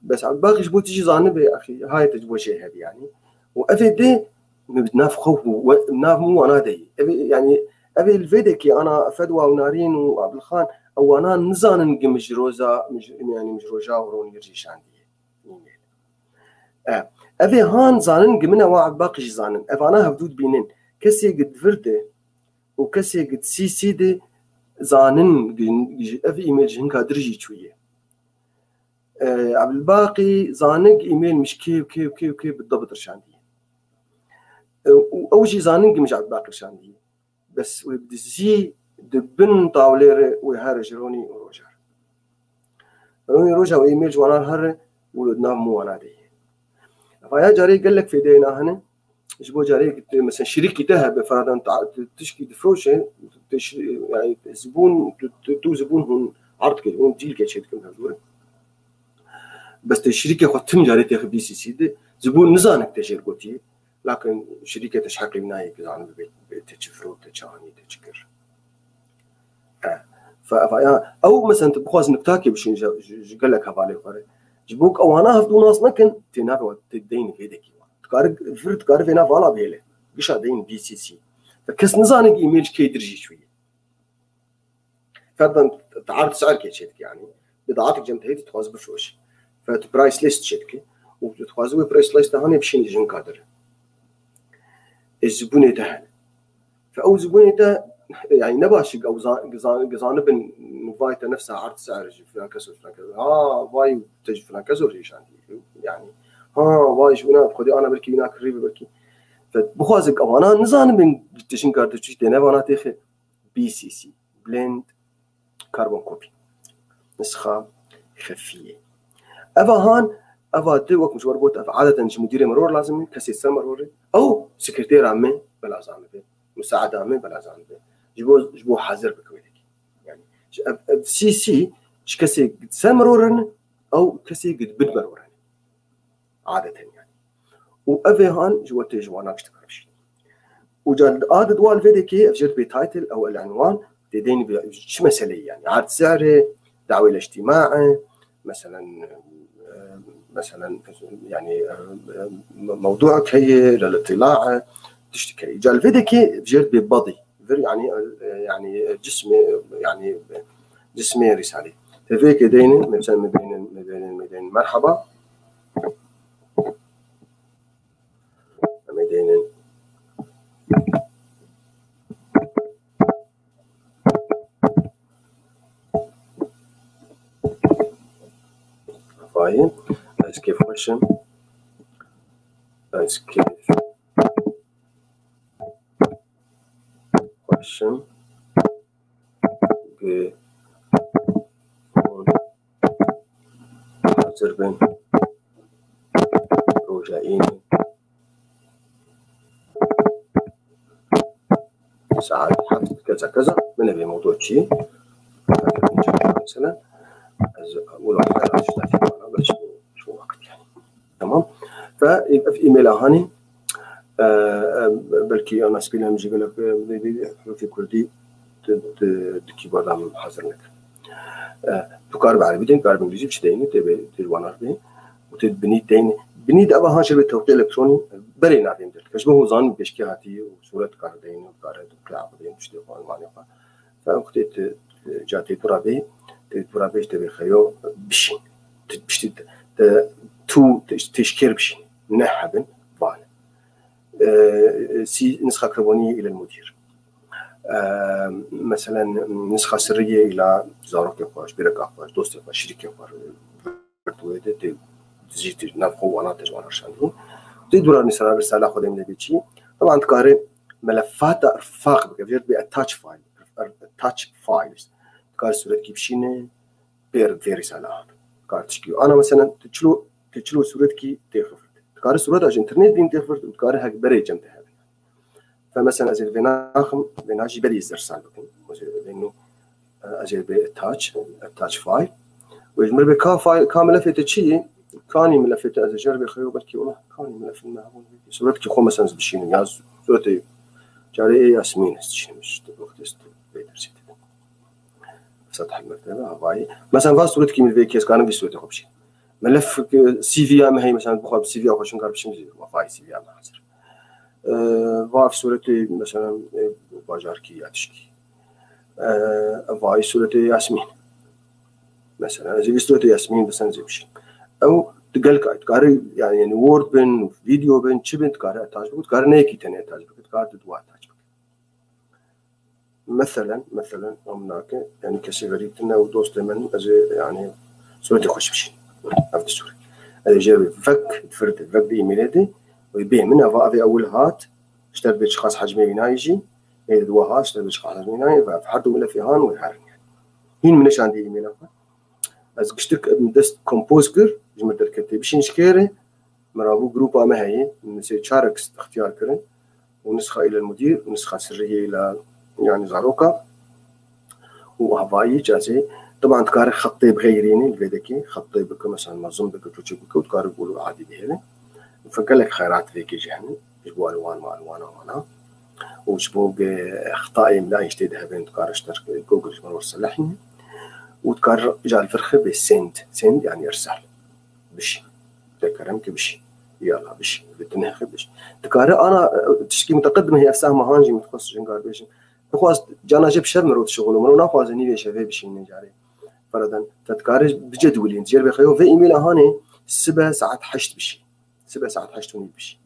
بس باقي جبوت تجي زانب يا اخي هاي تجبو شيء هذه يعني وافي دي بتنافخه وناف مو انا دي يعني ابي الفيديكي انا فدوى ونارين وعبد الخان او انا نزان نقمج روزا يعني مش روجا ورون يرجي شاندي افي هان زانن قمنا واحد باقي زانن افانا هبدود بينين كسي قد فرده وكسي قد سي دي زانن افي ايميل جنكا درجي شويه عبد الباقي زانق ايميل مش كي بالضبط رشاندي او شي زانن مش عبد الباقي رشاندي بس ويبدي زي دبن طاولير وهارج روني روجا وايميل جوانا هر ولدنا مو انا دي فيا جاري قال لك في دينا هنا جبو جاري مثلا شريك ذهب فرضا تشكي دفروشه يعني زبون تو زبون هون عرض كده هون ديل كده شيء كم هذول بس الشركه ختم جاري تاخذ بي سي سي دي زبون نزانك تجير قوتي لكن شركه تشحق لنا كذا عن البيت تشفرو تشاني تشكر فيا او مثلا تبخوز نكتاكي باش قال لك هبالي فري جبوك او انا هفدو ناس نكن تنافع تدين في ديك تقارب فرد تقارب هنا فالا بيله قش دين بي سي سي فكس نزانك ايميل كي درجي شويه فرضا تعرف سعر كي شيء يعني بضاعتك جمت هي تتخاز بفلوس فبرايس ليست شركه وتتخازوا برايس ليست هاني بشين جن قادر الزبون ده فاو زبون ده يعني نباش او جانب نفايته نفسها عرض سعر فلان كسر فلان كسر فاي تجي فلان كسر يعني واي شو خدي انا بركي هناك ريبي بركي فبخوازك اوانا نزان من تشين كارت تشي تنا وانا تخ بي سي سي بلند كربون كوبي نسخه خفيه افا توك مش مربوط عاده مدير مرور لازم كسي مرور او سكرتير عمي بلا زعمه مساعد عمي بلا زعمه جبو حاضر بكويلك يعني سي سي كسي سمرورن او كسي قد بدمرورن عاده يعني وافي هان جوتي جوانا اشتكرش وجاد عدد دوال فيديكي افجر بتايتل او العنوان تدين شو مسألة يعني عاد سعره دعوة الاجتماعي مثلا يعني موضوعك هي للاطلاع تشتكي جا الفيديكي افجر ببضي يعني جسمي رسالة تفيك دين مثلا مدين مرحبا مدين فاهم اسكيب question اسكيب question حاضر بين رجائيني ساعات حدث كذا كذا من أبي موضوع شيء مثلا أقول واحد بس شو وقت يعني تمام فيبقى في إيميل هاني بلكي أنا سبيلها مجي لك في كردي كيبورد عم حاضر لك تقارب عربي دين تقارب إنجليزي بش ديني تبي تلوان عربي وتبني ديني بنيد أبا هان شبه توقيع إلكتروني بري نادين دل كشبه هو زان بيشكي هاتي وصورة كاردين وكارد وكلاب دين مش تقول ما نفع فوقت جاتي ترابي تبي خيو بشين بشتي تو تشكير بشين نحبن فان سي نسخة كربونية إلى المدير مثلا نسخة سرية إلى زارك يقاش بيرك أقاش دوست يقاش شريك يقاش بتويدة تزيد نفخو وانا تجوان عشانهم تدور مثلا رسالة خذ من البيتشي طبعا تقارن ملفات ارفاق بكفير باتاتش فايل اتاتش فايلز تقارن صورة كيبشينه بير في رسالة تقارن تشكيو انا مثلا تشلو صورة كي تخفت تقارن صورة اج انترنت دين تخفت وتقارن هك بري جمت هذا فمثلا ازل بناجي بري يزرسال بكم لانه ازل باتاتش فايل ويجمر بكا فايل كاملة في تشي كاني ملفت از جربي خيو بركي والله كاني ملف المعون صورتك خو مثلا بشين ياز صورتي جاري ياسمين استشين مش وقت است بيتر سيت سطح المكتبه هواي مثلا فاز صورتك من فيكيس كان في صورتي خبشين ملف سي في ام هي مثلا بخو سي في او خشن قرب شي وفاي سي في ام حاضر واف صورتي مثلا باجاركي ياتشكي فاي صورتي ياسمين مثلا زي صورتي ياسمين بس انزل بشين او تقاري يعني وورد بن فيديو بن شبن تقاري اتاج بك تقاري نيكي تاني اتاج بك تقاري تدوا اتاج بك مثلا هناك يعني كسي غريبتنا ودوست من يعني صورتي خوش بشي عرفت الصورة هذا جاوي فك تفرد فك بإيميلاتي ويبيع منها في أول هات اشترت بأشخاص حجمي ينايجي يدوا هات اشترت بأشخاص حجمي ينايجي فحطوا ملفي هان ويحارن يعني هين منش عندي إيميلات از كشتك دست كومبوزكر جمع دركتي بشين شكيري مرابو جروبا ما هي نسي شارك اختيار كرن ونسخة إلى المدير ونسخة سرية إلى يعني زاروكا وهواي جازي طبعا تقاري خطي بغيريني الفيديكي خطي بك مثلا منظم بك توجي بك وتقاري بقولوا عادي بهذا فقال لك خيرات فيكي جهني يجبوا ألوان مع ألوان وأنا وجبوا أخطاء لا يجتهدها بين تقاري اشترك جوجل جمال وصلحني وتقرر جاء الفرخة بالسند سند يعني إرسال بشي تكرمك بشي يلا بشي بتنهخ بشي تقرر أنا تشكي متقدمة هي أفسها هانجي متخصص جنقار بشي نخواز جانا جب شمر وتشغله منو نخواز نيجي شفاء بشي نجاري فردا تتقرر بجدولين تجرب خيو في إيميل هاني 7 ساعات حشت بشي 7 ساعات حشت ونيد بشي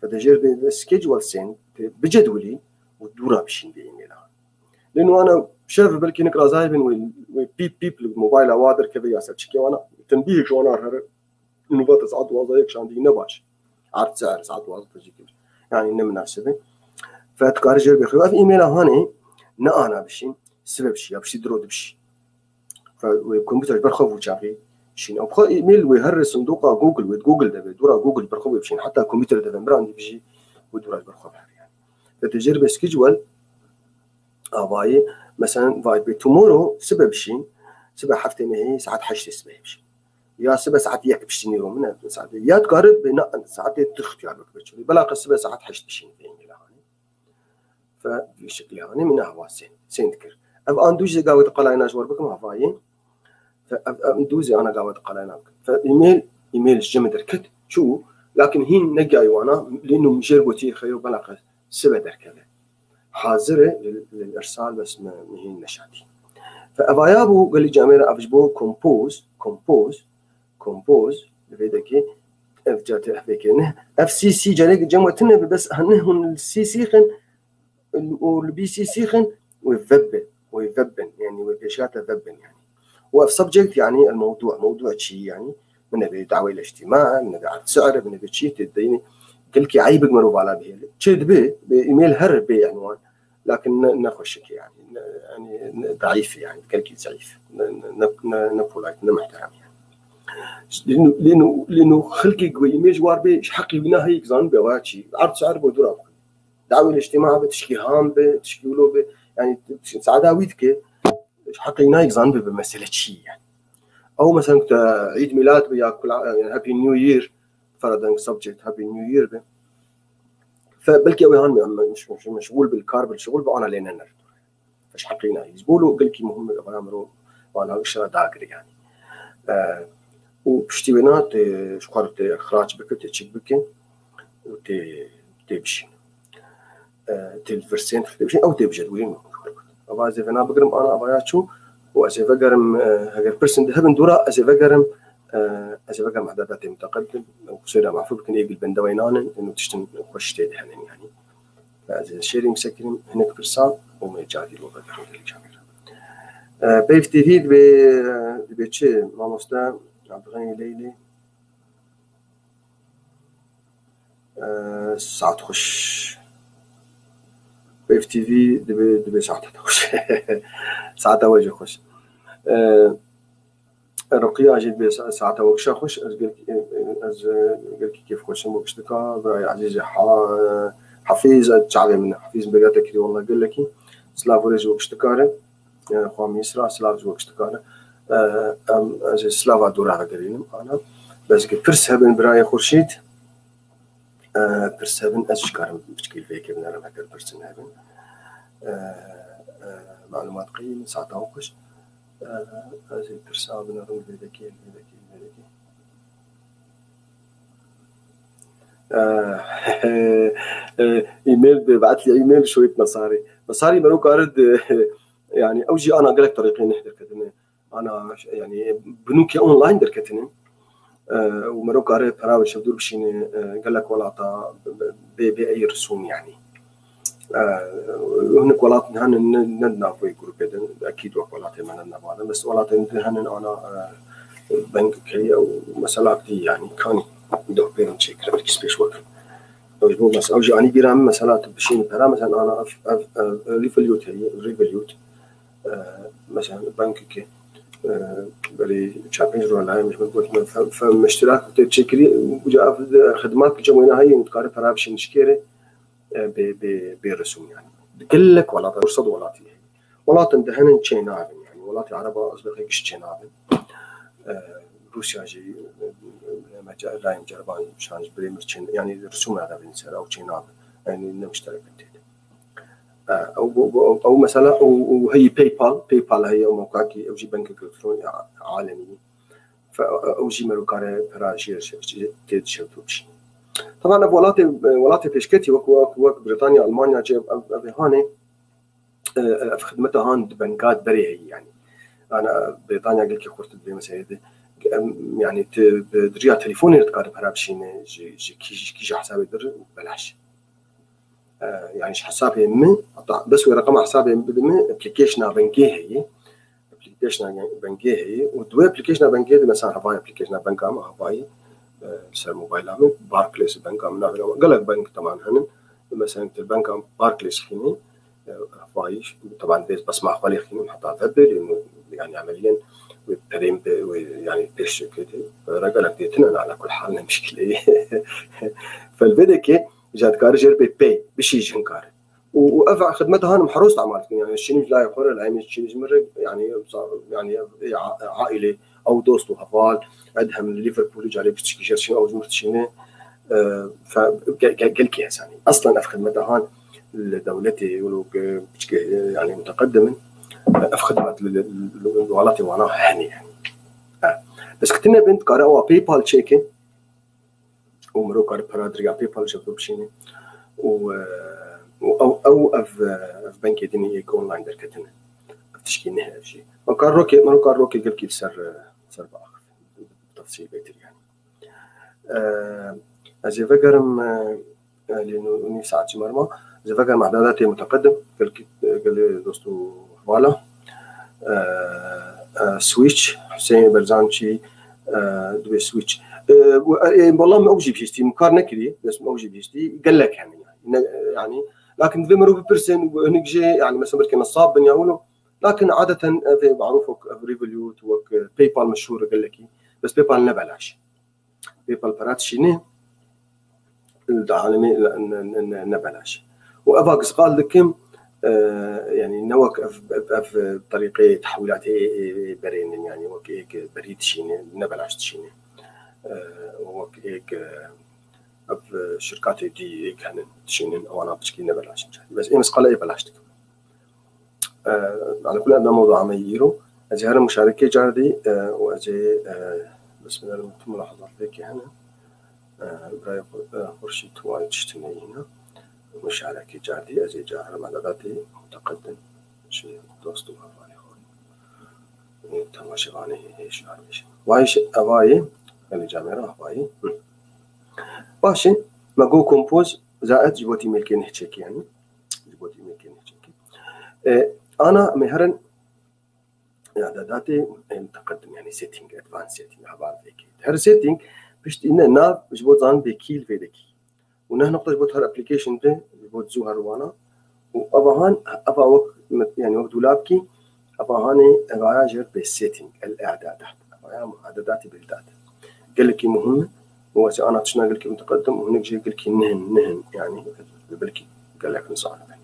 فتجرب سكيجول سند بجدولي وتدورها بشي بإيميل هاني لأنه أنا شايف بلكي نقرا زايبن وبيب الموبايل اوادر كذا ياسر تشكي وانا تنبيه شو انا نوبات ساعات وظائف شان دي نباش عرض سعر ساعات وظائف تجيك يعني إنه مناسبة فتقارن جرب يخلوا في إيميل هاني أنا بشي سبب شيء بشي درود بشي فالكمبيوتر برخو وشافي شين أو بخا إيميل ويهر صندوق جوجل وجوجل ده بدورة جوجل برخو بشين حتى الكمبيوتر ده براندي بشي ودورة برخو يعني فتجرب سكيجول أباي مثلا فايب تومورو سبب شيء سبب حفتين هي ساعات حشت سبب شيء يا سبب ساعات يكبش نيرو من ساعات يا تقارب بين ساعات تخت يعني بكبش بلا سبب ساعات حشت بشين فين فبشكل يعني من هواسين سنتكر أب أندوز جاوت قلاينا جوار بكم هفاين فأندوز أنا جاوت قلاينا فإيميل جمد ركت شو لكن هين نجاي وأنا لأنه مجربتي خير بلاقة سبب دركله حاضرة للإرسال بس ما هين نشاتي فأبايابو قال لي جامعة أفجبو كومبوز بفيدكي أفجات أحبكينه FCC جالك جمعتنا بس هنهن السي سي خن والبي سي سي خن ويفبن يعني وبيشات فبن يعني وف سبجكت يعني الموضوع موضوع شيء يعني من بدعوة الاجتماع من بعد سعر من بشيء تديني قلك عيبك مروب على به شد بإيميل هرب بعنوان لكن نخشك يعني ضعيف يعني قلك ضعيف نبولايت نمحترم يعني لأنه خلقي قوي إيميل جوار بيش حقي بناه يكزان بواتشي عرض سعر بدورة دعوة الاجتماع بتشكي هام بتشكيله يعني سعداويتك حقي نايك زانبي بمسألة شيء يعني أو مثلا كنت عيد ميلاد بياكل يعني هابي نيو يير فرضاً سبجكت هابي نيو يير فبلكي أوي هان مش مشغول بالكار بالشغل بأنا لين نرد فش حقي نايك يزبولو بلكي مهم بأمره وأنا إشارة داقري يعني وبشتي بنات شقارة إخراج بك تشيك بك وتبشين تلفرسين تبشين أو تبجدوين أبغى زيفنا بقرم أنا أبغى شو وأزيف بقرم هجر برسن دهبن دورا أزيف بقرم عددات متقدم وصير معفو بكن يقل بندوينان إنه تشتن خوش تيد هنن يعني فأزيف شيرينج سكرين هناك برسان وما يجادي لو بقرم الجامعة بيف تي في بيتشي ما مستا عبد الغني ليلي ساعة خوش بيف تي في دبي ساعة خوش ساعة وجه خوش رقية أجد بساعة وجه خوش از قلك كيف خوش مبشتكا براي عزيزي حفيز تعبي من حفيز بقاتك كذي والله قل لك سلاف وريج وبشتكاره خوام يسرا سلاف وبشتكاره از سلاف دور على قرينم أنا بس قلت فرسها براي خورشيد برسابن أشكارم بشكل فيك من أنا هكذا برسنابن معلومات قيمة ساعة وقش هذه برسابن أروم بذكي إيميل ببعث لي إيميل شوية مصاري مروك أرد يعني أوجي أنا قلت طريقين نحضر كتني أنا يعني بنوكي أونلاين در كتني ومروك أرد براوي شفدور بشيني قال لك ولاطة بأي رسوم يعني هناك ولاط هن ندنا في جروب أكيد ولاط ما ندنا بعض بس ولاط هن أنا بنك كي أو مسألة دي يعني كاني ده بينهم شيء كلام كسبيش وقت أو مثلا أوجي أنا بيرام مسألة بشيني برا مثلا أنا ريفليوت مثلا بنك كي بري شابينج ولا مش مضبوط فمشترك تشكري وجاء خدمات جمعنا هاي متقارب فرابش نشكره برسوم يعني كلك ولا فرصة ولا تندهن تشيناب يعني ولا عربة أصبح كش تشيناب روسيا جي مجال لا يجربان مشان بريمر تشين يعني رسوم هذا بالنسبة أو تشيناب يعني نمشترك أو مثلا وهي باي بال هي موقعك أو جي بنك إلكتروني عالمي فأوجي مروكارة براجير تيد شوتوبشي طبعا ولاتي بيشكتي وك بريطانيا ألمانيا جاب هاني في خدمتها هان بنكات بري يعني أنا بريطانيا قلت خورت بي مثلا يعني تدريا تليفوني تقارب هرابشين كيش حسابي در بلاش يعني حسابي من بس ورقم حسابي من ابلكيشن بنكيه هي ودوي ابلكيشن بنكيه مثلا هواي ابلكيشن بنكام هواي سر موبايل عمل باركليس بنك عملنا قلق بنك طبعا هن مثلا البنك باركليس خيني فايش طبعا بسمع خالي خيني حتى فبل انه يعني عمليا وبعدين يعني بيش كده رجلك ديتنا على كل حال مشكله فالبدك جات كارجر بي بشي جنكار وافع خدمتها انا محروس عملت يعني الشيء لا يقر العين الشيء مره يعني عائله او دوست وهفال عندها من ليفربول جالي بتشكي شيء او جمرت شيء فقال كيس يعني اصلا في خدمتها لدولتي يقولوا يعني متقدمه في خدمه الولايات وانا هني يعني بس كتنا بنت قرأوا باي بال تشيكن ومرو قرأ برادريا باي بال جابوا بشيني او في بنك ديني اونلاين دركتنا تشكيل نهاية شيء ما كان روكي قال كيف سر باخر تفصيل بيتر يعني أزي فكرم لأنه نفسي مرمى أزي فكرم إعداداتي متقدم قال دوستو فوالا سويتش حسين برزانشي دوي سويتش والله ما أوجي بيشتي مقارنة كذي بس ما أوجي بيشتي قال لك يعني لكن في مرو بيرسن ونجي يعني مثلا بركي نصاب بن يقولوا لكن عادة في معروفك ريفوليوت وك باي بال مشهور قال لك بس باي بال نبلاش باي بال برات شيني العالمي نبلاش وأباقس قال لكم يعني نوك في طريقة تحويلات برين يعني وكيك بريد شيني نبلاش شيني وكيك في شركات دي كانت شينين او انا بشكي نبلاش بس ايه مسقله ايه بلاشتك على كل هذا موضوع عميرو اجي هذا مشاركه جاردي واجي بسم الله الرحمن ملاحظات لك هنا براي خرشي توالي تشتني هنا مشاركه جاردي اجي جاهر مداداتي متقدم شيء دوستو هفاني خوري تماشي غاني ايش عارفش وايش اباي اللي جامعه اباي باشن ما جو كومبوز زائد جبوتي ملكين هتشكي يعني جبوتي ملكين هتشكي انا مهرن اعداداتي متقدم يعني سيتنج ادفانس سيتنج حبال ذيك هر سيتنج بشت ان ناف جبوت زان بكيل فيدكي ونه نقطه جبوت هر ابلكيشن ده جبوت زوهر وانا وابهان ابا وقت يعني وقت دولابكي ابهاني غاجر بالسيتنج الاعدادات اعداداتي بالداتا قال لك مهم هو أنا تشنا قلك متقدم وهناك جي قلك نهن يعني بلكي قال لك نصار يعني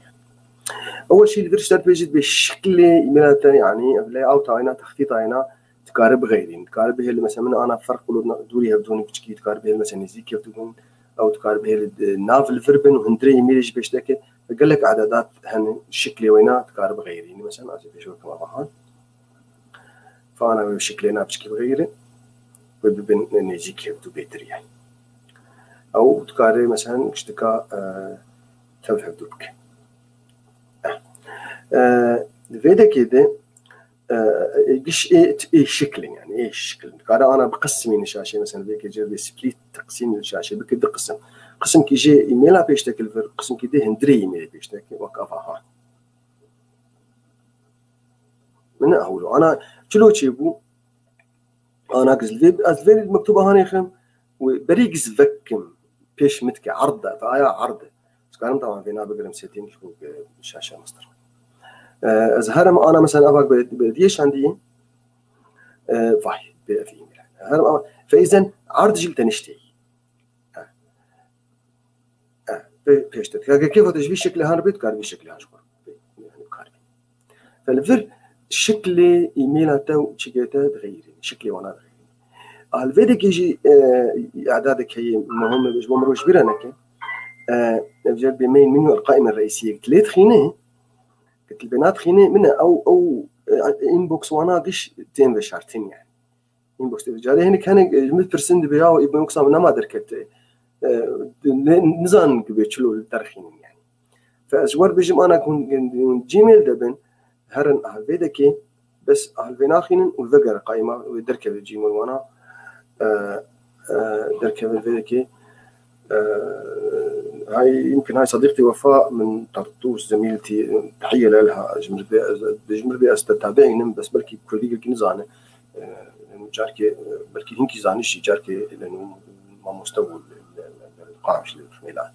أول شيء الفيرشتال بيجد بشكل إيميلات يعني بلاي أوت عينا تخطيط عينا تقارب غيرين تقارب هي اللي مثلا أنا فرق ولو دوري هبدون بتشكي تقارب هي مثلا نزيك يبدون أو تقارب هي الناف الفربن وهندري إيميلج بيشتكي قال لك إعدادات هن الشكل وينا تقارب غيرين مثلا أجي بيشوف كما بحال فأنا بشكلنا بشكل غيرين وبين نيجيك يبدو بيتر يعني أو تقاري مثلا اشتكى تفهم دوبك فيدا كده إيش إيه شكل يعني إيه الشكل تقاري أنا بقسم الشاشة مثلا ذيك جربي سبليت تقسيم الشاشة بكده قسم كيجي إيميلا بيشتكل في قسم كده هندري إيميل بيشتكل وقفها من أولو أنا شلو تشيبو أنا أزلي مكتوبة هاني خم وبريقز فكم بيش متك عرضة فآية عرضة بس كان طبعا فينا بقرم سيتين شو الشاشة مصدر أزهرم أنا مثلا أبغى بديش عندي فاي بأفي هرم فإذا عرض جلت نشتي بيش تك كيف تجي شكل هاربيت كاربي شكل هاشبر يعني كاربي فالفر شكل إيميلاته وشكلته تغير شكلي وأنا تغير الفيديك يجي إعدادك هي مهمة مش بمروش بيرانك بجد بمين منه القائمة الرئيسية قلت ليه تخينه قلت البنات خينه منها أو إنبوكس وأنا قش تين بشارتين يعني إنبوكس تجاري هنا كان 100% بياو يبقى مقسم أنا ما دركت نزان بيشلو الترخين يعني فأزور بيجم أنا كون جيميل دبن هرن الفيديك بس الفيناخين والفجر قائمة ودركب الجيميل وأنا دركب الفيديك هاي يمكن هاي صديقتي وفاء من طرطوس زميلتي تحية لها جمر بي استتابعين بس بلكي كل ديك نزانه جاركي بلكي هنكي زانيش جاركي لأنه ما مستوى القاع مش الميلان.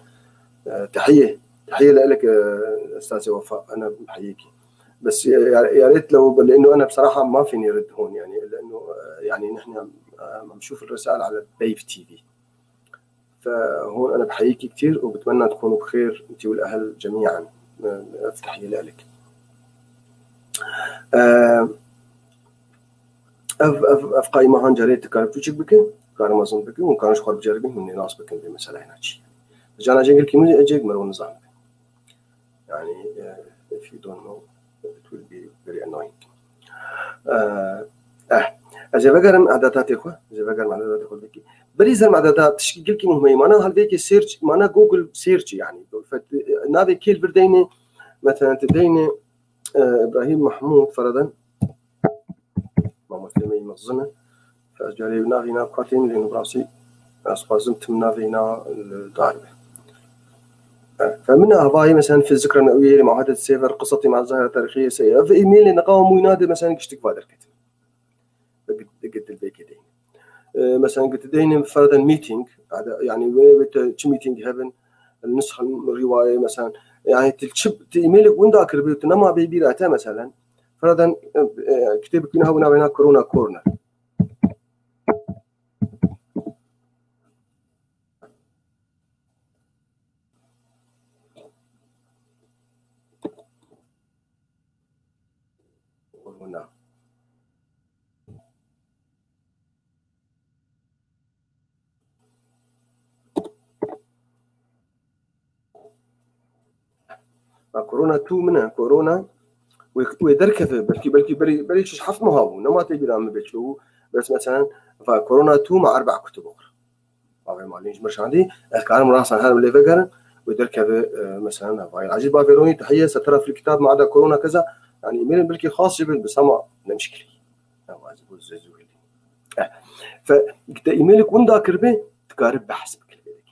تحيه لك استاذه وفاء، انا بحييكي، بس يا ريت لو، لانه انا بصراحه ما فيني ارد هون يعني، لانه يعني نحن عم نشوف الرسائل على بيف تي في، فهون انا بحييكي كثير وبتمنى تكونوا بخير انت والاهل جميعا. تحيه لك. اف قايمه هان جريت كارب توچك بكن كار مازن بكن وكانش خرب جربين من ناس بكن بمساله هناك جانا جنجل كيمو اجيك مرون نظام يعني if you don't know it will be very annoying. اجي بقرم اعدادات اخو بكي بريزر اعدادات تشكيل كي مهمه معناها هالبيك سيرش معناها جوجل سيرش يعني نابي كيل برديني مثلا تديني ابراهيم محمود فرضا ما مسلمي منظمه فاجاري نافينا قاتين لانه براسي اسقازمت من نافينا الضاربه. فمنها هواي مثلا في الذكرى النوويه لمعاهده السيفر قصتي مع الظاهره التاريخيه سيئه في ايميلي نقاوم وينادي مثلا كشتك فادر كتب قلت البيكتين مثلا قلت ديني فرضا ميتينج يعني وين ميتينج هيفن النسخه الروايه مثلا يعني تشب ايميلك وين ذاكر بيتنا ما بيبيراته مثلا فرضا كتابك هنا وهنا كورونا كورنر هنا كورونا 2 منها كورونا ويدركه بلكي بري حف مهابو نما تجي لام بيتلو بس مثلا فكورونا 2 مع 4 كتب اخرى ما ماليش مش عندي كان راسا هذا اللي فكر ويدركه مثلا فاي العجيب بافيروني تحيه سترى في الكتاب ما عدا كورونا كذا يعني ايميل بلكي خاص جبل بسما نمشكلي فقلت ايميلك وين ذاكر به تقارب بحث بكلمك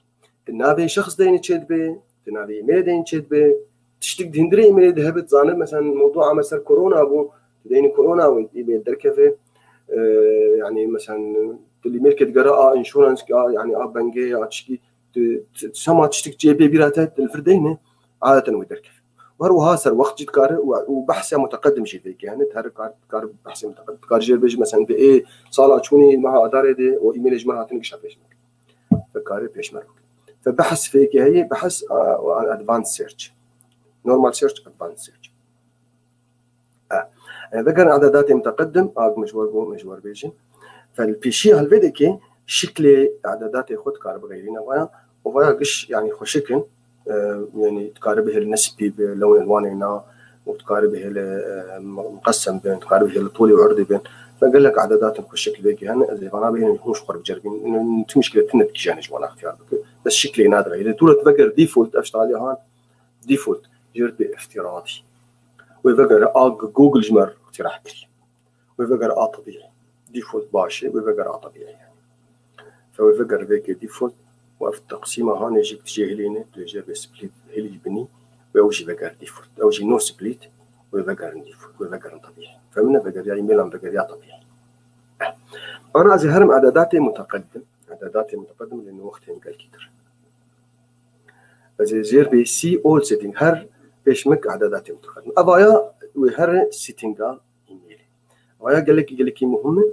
تنابي شخص دين تشد به تنابي ايميل دين تشد به تشتك دهندري ايميل ذهبت زانب مثلا موضوع مثلا كورونا ابو دين كورونا وايميل دركه يعني مثلا الايميل كتقرا انشورنس يعني بنكي تشكي تسمى تشتك جي بي بيراتات الفردينه عاده ويدركه وهو سر وقت جد كار وبحث متقدم شيء ذيك يعني تهر كار بحث متقدم كار جير بيجي مثلا في ايه صاله شوني مع اداره دي وايميل جمعها تنقش بيش فكار بيش مرك فبحث فيك هي بحث عن ادفانس سيرش نورمال سيرش ادفانس سيرش ذكر اعدادات متقدم مشوار بيجي فالبيشي هالفيديكي شكل اعدادات ياخذ كارب غيرين ويا قش يعني خشكن يعني تقاربه النسبي بلون الوانينا وتقاربه مقسم بين تقاربه الطولي وعرضي بين فقال لك اعدادات بالشكل ذيك يعني زي ما بين مش قرب جربين انه مشكله تنت كيجان جوانا اختيار بس شكلي نادر اذا تقول تفكر ديفولت اشتغل هون ديفولت جرب افتراضي ويفكر جوجل جمر اقتراح كريم ويفكر طبيعي ديفولت باشي ويفكر طبيعي يعني فويفكر ذيك ديفولت وفي التقسيمة هون يجيك تجاهلين تجاه سبليت هلي بني ويوجي بقر ديفولت أوجي نو سبليت ويبقر ديفولت ويبقر طبيعي فمن بقر يعني ميلان بقر يا طبيعي أنا أزهرم إعداداتي متقدم لأنه وقتي قال كتير أزهر بي سي أول سيتنج هر بيشمك إعداداتي متقدم أبايا وهر سيتنجا إيميلي أبايا قال لك مهمة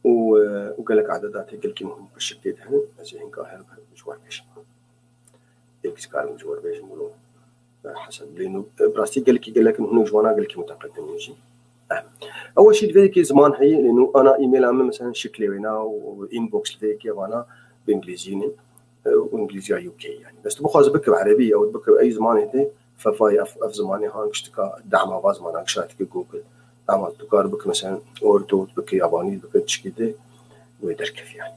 وقال لك اعدادات قال لك مهم بالشكل هنا زين قاهر مشوار بيش يكسكار مشوار بيش مولو حسب لانه براستي قال لك هنا جوانا قال لك متقدم يجي اول شيء ذيك زمان هي لانه انا ايميل عامل مثلا شكلي وينا وانبوكس ذيك وانا بانجليزي وانجليزي يو كي يعني بس تبغى بك بعربي او بك اي زمان هدي ففاي اف زماني هان اشتكى دعم باز ما نقشات جوجل عمل تقار بك مثلا اوردو بك ياباني بك تشكيده ويدركف يعني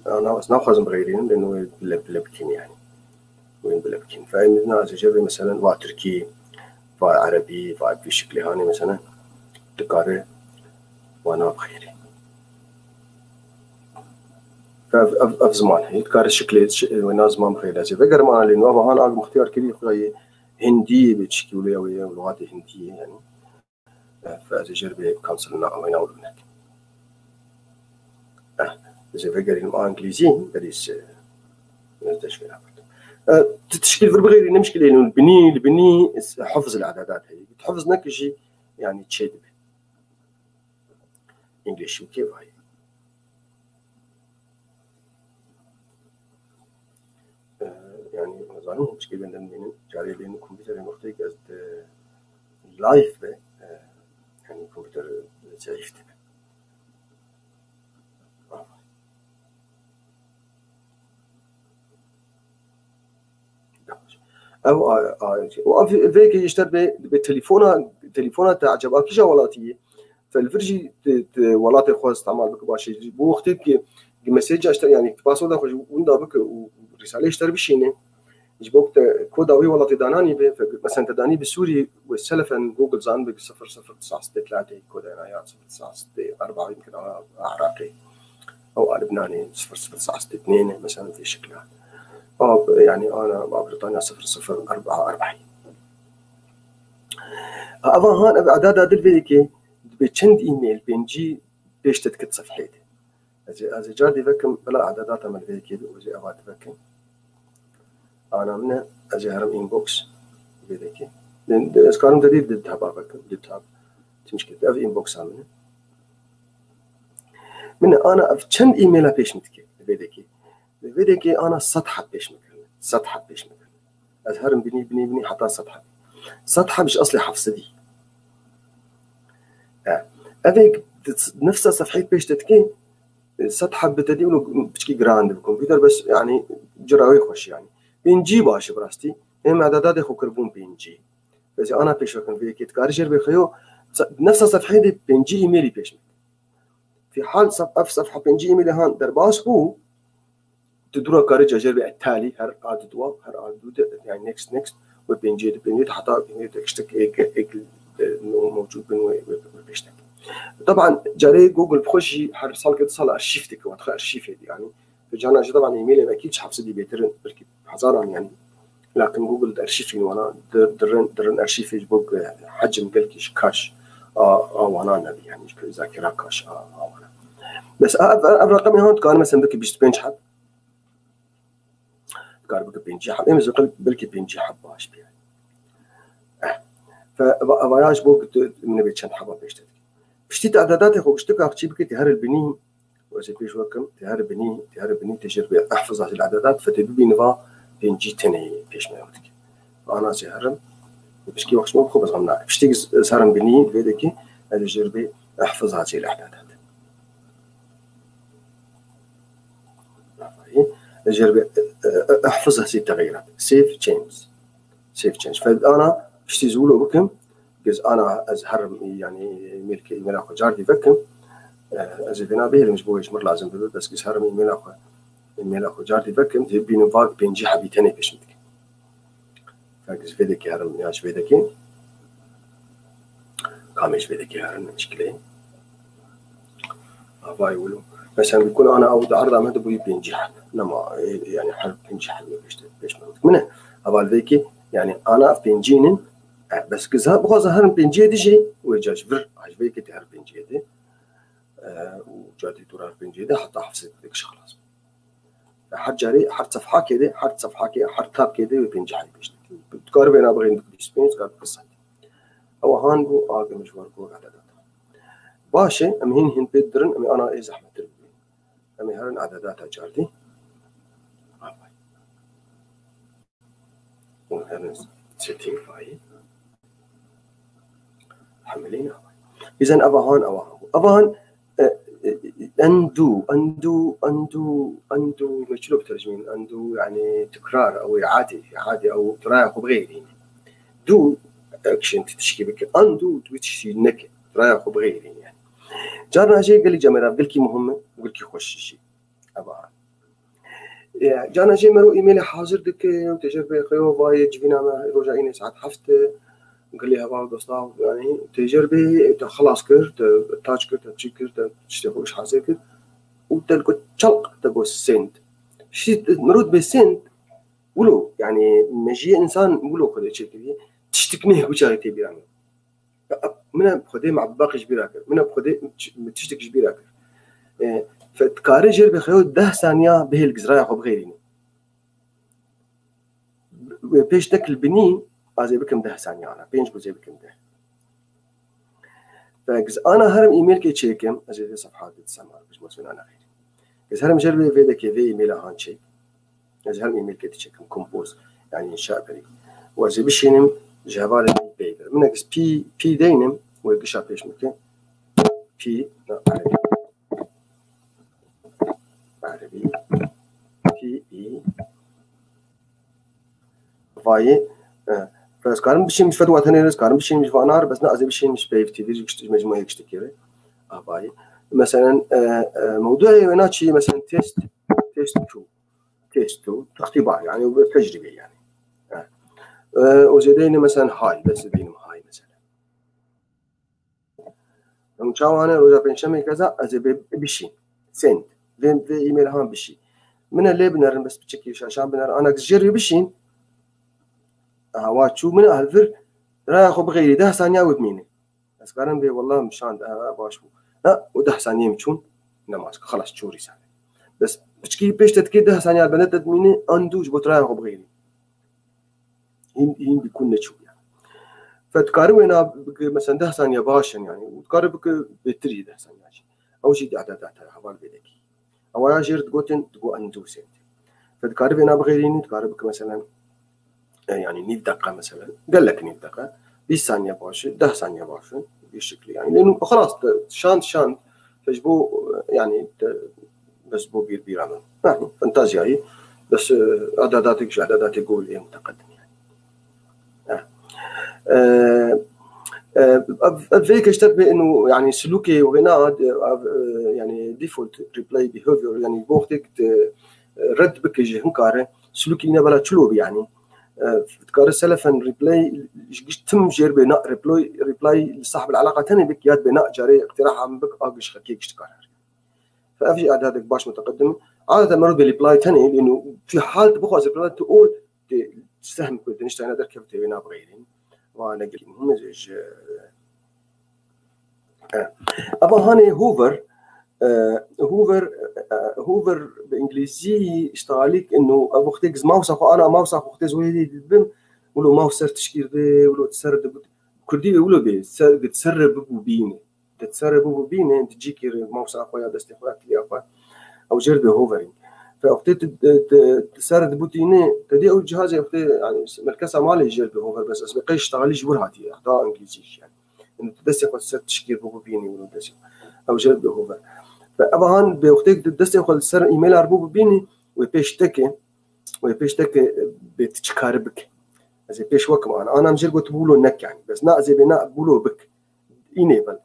انا ناخذ بغيرين لانه بلبكين يعني وين بلبكين فانا اجرب مثلا وتركي وعربي بشكل هاني مثلا تقار وانا بخيري ففي زمان هي تقار شكل وانا زمان بخير لازم بقر ما لانه هذا انا مختار كثير خوي هندي بتشكي ولا لغات هنديه يعني فأجرب كانسلنا وين أقول لك إذا بقري ما إنجليزي بريس تشكيل تشكيل في بغير مشكلة إنه البني حفظ الإعدادات هي تحفظ نك شيء يعني تشيد إنجليش وكيف هاي يعني ظنوا مشكلة بين البنين جاري بين الكمبيوتر المختلف از لايف يعني الكمبيوتر ضعيف او فيك يشتري بالتليفونات تاع جباكي جوالاتيه فالفرجي ولاتي خو استعمال بك باشي بو وقتك مسج اشتري يعني باسورد خو وندا بك ورساله اشتري بشينه يجبوك كوداوي والله داناني مثلا تداني بالسوري والسلفن جوجل زان بك 0093 كود عنايات 096 يمكن عراقي او لبناني 0092 مثلا في شكلها او يعني انا بريطانيا 0044 افا هان اعداد الفيديكي بتشند ايميل بنجي بيش تتكت صفحتي از جاردي فكم بلا اعدادات من الفيديكي وزي افات فكم أنا من أجهرم إنبوكس بذكي لأن إسكارم جديد للتابع للتاب تمشكل أف إنبوكس عمله من أنا في كم إيميل بيش متكي بذكي أنا سطحة بيش مكان أجهرم بني حتى سطحة مش أصلي حفصدي أذيك نفس صفحة بيش تتكي سطحة بتدي له بتشكي جراند بالكمبيوتر بس يعني جراوي خوش يعني بنجي باش براستي هم اعدادات خو كربون بنجي بس انا بيش وكن في كيت كارجر بخيو نفس صفحه دي بنجي ايميلي بيش في حال صفحه بنجي ايميلي هان درباس هو تدرو كارجر جربي التالي هر ادوا يعني نيكست وبنجي حتى تكشتك موجود بيش طبعا جاري جوجل بخشي حرصال كتصل ارشيفتك وادخل ارشيف يعني فجانا طبعا ايميلي اكيد حافظي بيترن بركي حزارا يعني لكن جوجل ارشيفي وانا درن ارشيفي بوك حجم قلكيش كاش وانا نبي يعني ذاكره كاش وانا بس الرقم هون كان مثلا بك بيش بنج حب كان بك بنج حب ايمز بلكي بنج حب باش بي فواياج بوك من بيتشن حب بيشتكي بشتي اعداداتي خو بشتكي اختي بك تهر البنين وزي بيش وكم تهر بني تجربه احفظ هذه الاعدادات فتبي نفا بنجي تاني بيش ما يوتك انا زهرم بشكي وقت مو بس غنى بشتي سارم بني بيدك هذه تجربه احفظ هذه الاعدادات تجربه احفظ هذه التغييرات سيف تشينج فانا بشتي زولو بكم جز انا ازهر يعني ملكي من اخو جاردي فكم ازيدنا به المشبوه مر لازم بده بس كسر من اخو جاردي فكم تبين فاق بينجي حبي تاني بيش متك فاكس فيدك يا رم ياش فيدك كامش فيدك يا رم مشكله افاي ولو مثلا بيكون انا او عرض ما تبغي بينجي حب لما يعني حرب بينجي حب بيش من ابال فيكي يعني انا بينجين بس كذا بغى ظهر بينجي دي وجاج فر عجبك تهر بينجي دي وجاتي ترى بنجيده حتى حفظت ذيك خلاص حد جاري حد صفحه كده حد تاب كده وبنجح بيش تقارب انا بغي بيسبينس قال قصه او هان بو اجي مشوار كو عدد باشي امهين بيدرن امي انا اي زحمه تربي امي هرن عددات جاردي وهرن سيتينج فاي حملينا اذا ابهان اندو مشلو بترجمين اندو يعني تكرار او اعاده او ترايح بغيري دو اكشن تشكي بك اندو تشي نك ترايح بغيري يعني جارنا جاي قال لي جماعه قال لي مهمه وقال لي خوش شيء ابا جانا جاي مرو ايميل حاضر دك وتجربه خيو باي جبنا رجعيني ساعات حفته قال لي هبا دوستا يعني تجربه خلاص كرت تاج كرت تشكر تشتغل حاجه كده وتلقى تشلق تقول سند شي مرود بالسند ولو يعني ماشي انسان ولو كذا شيء كذا تشتكنيه وجاي تبي يعني من بخدي مع باقي جبيراك من بخدي تشتك جبيراك فتكاري جير بخيود 10 ثانية به الجزراء خو بغيرين بيش دك البنين ازي بكم 10 ثانية انا بينج بزي بكم ده فاكز انا هرم ايميل كي تشيكم ازي صفحات تسمع مش مسؤول انا غير بس هرم جرب فيدك في ايميل هان تشيك ازي هرم ايميل كي تشيكم كومبوز يعني انشاء بريد وازي بشينم جافال بيبر منك بي دينم ويقشع بيش مكان بي عربي بي اي فاي بس كارم بشين مش فتوى ثانية كارم بشين مش فانار بس نازل بشين مش بيف تي في مجموعة يكشتكيره باي مثلا موضوعي هنا شيء مثلا تيست 2 اختبار يعني تجربة يعني وزيدين مثلا هاي بس زيدين هاي مثلا لما شاو أنا وإذا بنشمي كذا أزي بشين سند في إيميل هام بشين من اللي بنر بس بتشكي عشان بنر أنا جري بشين واتشو من أهلفر راح أخو بغيري 10 ثانية وبميني بس قارن بي والله مشان باشو لا و10 ثانية مشون نماسك خلاص تشو رسالة بس بتشكي بيش تتكيد 10 ثانية البنات تدميني أندوج بتراي أخو بغيري هين بيكون نشوف يعني فتقارب هنا مثلا 10 ثانية باشن يعني وتقارب بتري 10 ثانية أو شيء عدداتها حوالي بيدك أو جير تقولن تقول أندوسنت فتقارب هنا بغيرين تقاربك مثلا يعني 100 دقيقة مثلا قال لك 100 دقيقة 20 ثانية باشن 10 ثانية باشن بالشكل يعني لأنه خلاص شانت تجبو يعني بس بو بير عمل يعني فانتازيا هي بس اعداداتك يقول ايه متقدم يعني فيك اشتبه انه يعني سلوكي وغناء يعني ديفولت ريبلاي بيهافير يعني وقتك رد بك هنكاره سلوكي نبلا تشلوب يعني تكار سلفا ريبلاي تم جير بناء ريبلاي لصاحب العلاقه ثاني بك ياد بناء جاري اقتراح عم بك اقش خكيك اشتكار فافجي اعدادك باش متقدم عاده مرض بالريبلاي ثاني لانه في حال تبغى ريبلاي تقول تستهم كنت نشتغل هذا كيف تبينا بغيرين وانا قلت مهم زي ابا هاني هوفر بالانجليزي اشتغاليك انه ابو ختيز ماوس اخو انا ماوس اخو ختيز ويدي بم ولو ماوس سر تشكير دي ولو تسرد كردي ولو بي تسرب بوبيني تتسرب بوبيني انت تجيك ماوس اخو يا دستي اخو لي اخو او جرد هوفرينج فاختي تسرد بوتيني تدي او جهاز اختي يعني مركزها مالي جرد هوفر بس اسبقي اشتغالي جبر هاتي اخطاء انجليزي يعني انه تدسي اخو سر تشكير بوبيني ولو دسي او جرد هوفر فابهان بوقتك تدسي اخو سر ايميل اربو بيني وبيشتكي بتشكاربك زي بيش وكم انا مجر قلت بقولوا انك يعني بس نا زي بناء بقولوا بك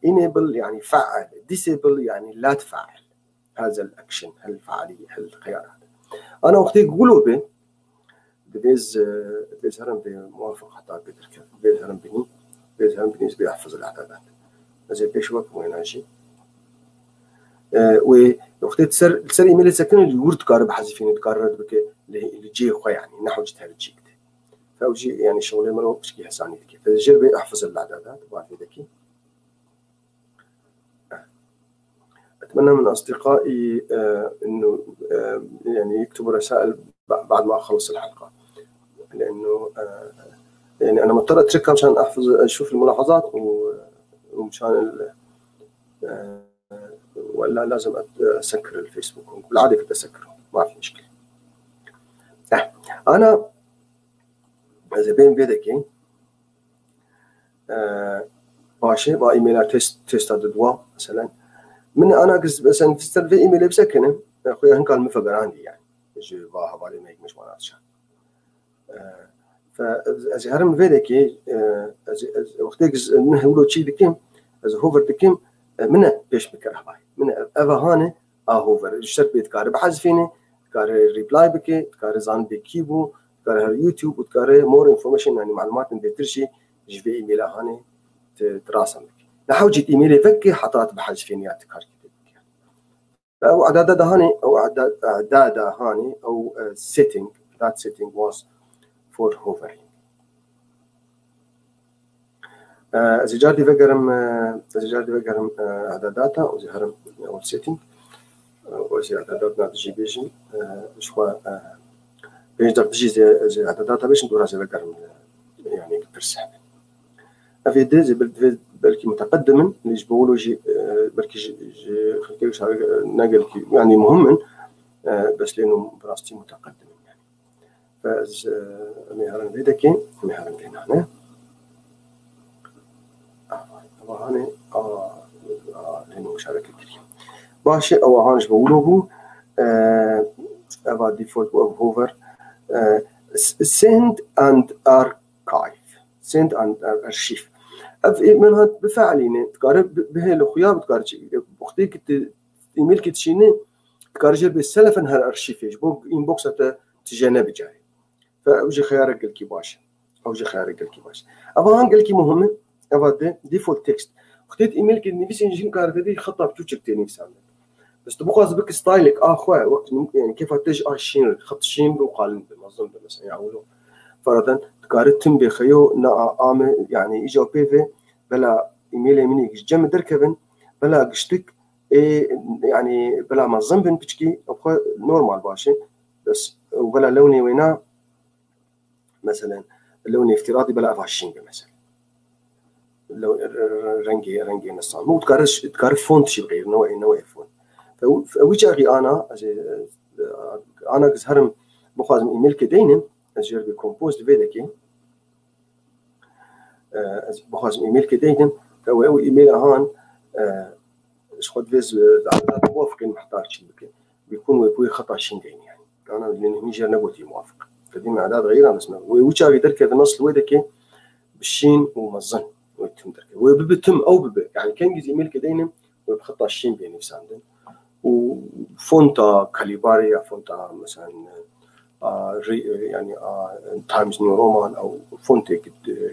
enable يعني فعل disable يعني لا تفعل هذا الاكشن هالفعاليه هالخيار انا وقتي قولوا به بيز هرم بموافقه حتى بيتركب بيز هرم بني بيحفظ الاعدادات زي بيش وكم وين شيء وقت تسر ايميل سكن اللي ورد قارب حذفين تقرر بك اللي جي خو يعني نحو جتها الجيك فوجي يعني شغله مرو بشكي حسانيت كيف فجرب احفظ الاعدادات وبعد ذكي اتمنى من اصدقائي انه يعني يكتبوا رسائل بعد ما اخلص الحلقه لانه يعني انا مضطر اتركها مشان احفظ اشوف الملاحظات ومشان ولا لازم اسكر الفيسبوك بالعاده كنت اسكره ما في مشكله انا اذا بين بيدك ماشي با ايميل تيست دوا مثلا من انا مثلا في ايميل بسكنه اخويا هن كان مفقر عندي يعني يجي باه بالي ما مش معناته شان فاذا هرم بيدك وقتك انه ولو شيء دكيم اذا هوفر دكيم من بيش بكره باي من افهانه هوفر اشترك بيتكار بحذفيني كار ريبلاي بكي كار زان بكيبو كار يوتيوب وكار مور انفورميشن يعني معلومات من بترشي جي ايميل هاني تراسم نحو جيت ايميل فكي حطات بحذفيني يا تكار او اعداد هاني او اعداد هاني او setting that setting was for hovering زجاردي فقرم اعداداتها وزهرم او setting وزي اعدادات ناتجي بيجن شخوا بيج دقجي زي اعدادات باش ندور زي ذكر يعني بالسحب افي دي بلكي متقدما الجبولوجي بلكي خليك نقل يعني مهم بس لانه براستي متقدم يعني فاز مهران بيدكي مهران بينا هنا هاني لانه مشاركة كريم باشي او هانش بقوله افا ديفولت هوفر send and archive send and archive منها بفعلين تقارب به الخيار بتقارب بختيك ايميل كتشيني تقارب بالسلف انها الارشيفيج بو انبوكس تجنب جاي فاوجي خيارك الكي باش اوجي خيارك الكي باش ابا هنقلكي مهمه ابا ديفولت تكست خديت ايميل كي نفسي نجي كارت دي خطه بتوجك تاني بسام بس تبقى بك ستايلك اخويا وقت يعني كيف تج اشين خط شين وقال بنظم مثلا يعولوا فرضا تقارتم بخيو نا ام يعني اجا بي في بلا ايميل مني جم دركبن بلا قشتك يعني بلا منظم بن بتشكي اخويا نورمال باشي بس وبلا لوني وينا مثلا لوني افتراضي بلا 20 مثلا لو رنجي نصان مو تقارن فونت شي غير نوع فونت فوجهي انا زهرم بخازم ايميل كدينم ازير بكومبوز فيدكي بخازم ايميل كدينم هو ايميل هان شخد فيز على موافق محتاج شي بيكون ويبوي خطا شينجين يعني انا لانه نيجر نبوتي موافق فديما اعداد غير انا اسمه وجهي دركه بنص الويدكي بالشين ومظن ويتم دركه وبتم او بب يعني كان ايميل كدينم وبخطا الشين بين ساندن وفونتا كاليباريا فونتا مثلا يعني تايمز نيو رومان او فونتي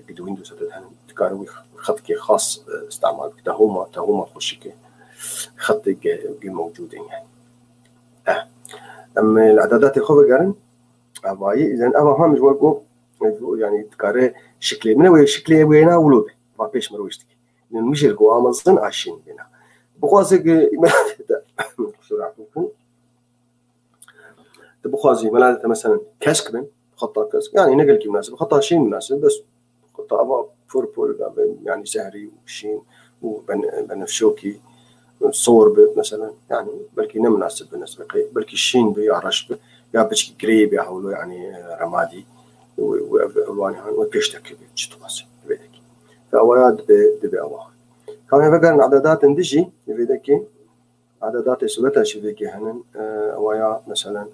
قد ويندوز تكاروي خطكي خاص استعمال تهما خشكي خطي موجودين يعني اما الاعدادات الخوفه قارن اباي اذا ابا هامش ورقو يعني تكاري شكلي من وين شكلي وينا ولوبي ما بيش مرويشتك لان مش القوا مزن عايشين بينا بخوازك بخوازي ملاتة مثلا كاسكبن خطا كاسك يعني نقل كي مناسب خطا شين مناسب بس خطا ابا فور يعني سهري وشين وبنفشوكي صور مثلا يعني بلكي نم مناسب بالنسبه لي بلكي الشين بيعرش يا بتش قريب يا هولو يعني رمادي والوانها وبيشتكي بتشتواس بيدك فاواد دبي اواه كان فكر اعدادات اندجي بيدك اعدادات سلطه شبكه هنن ويا مثلا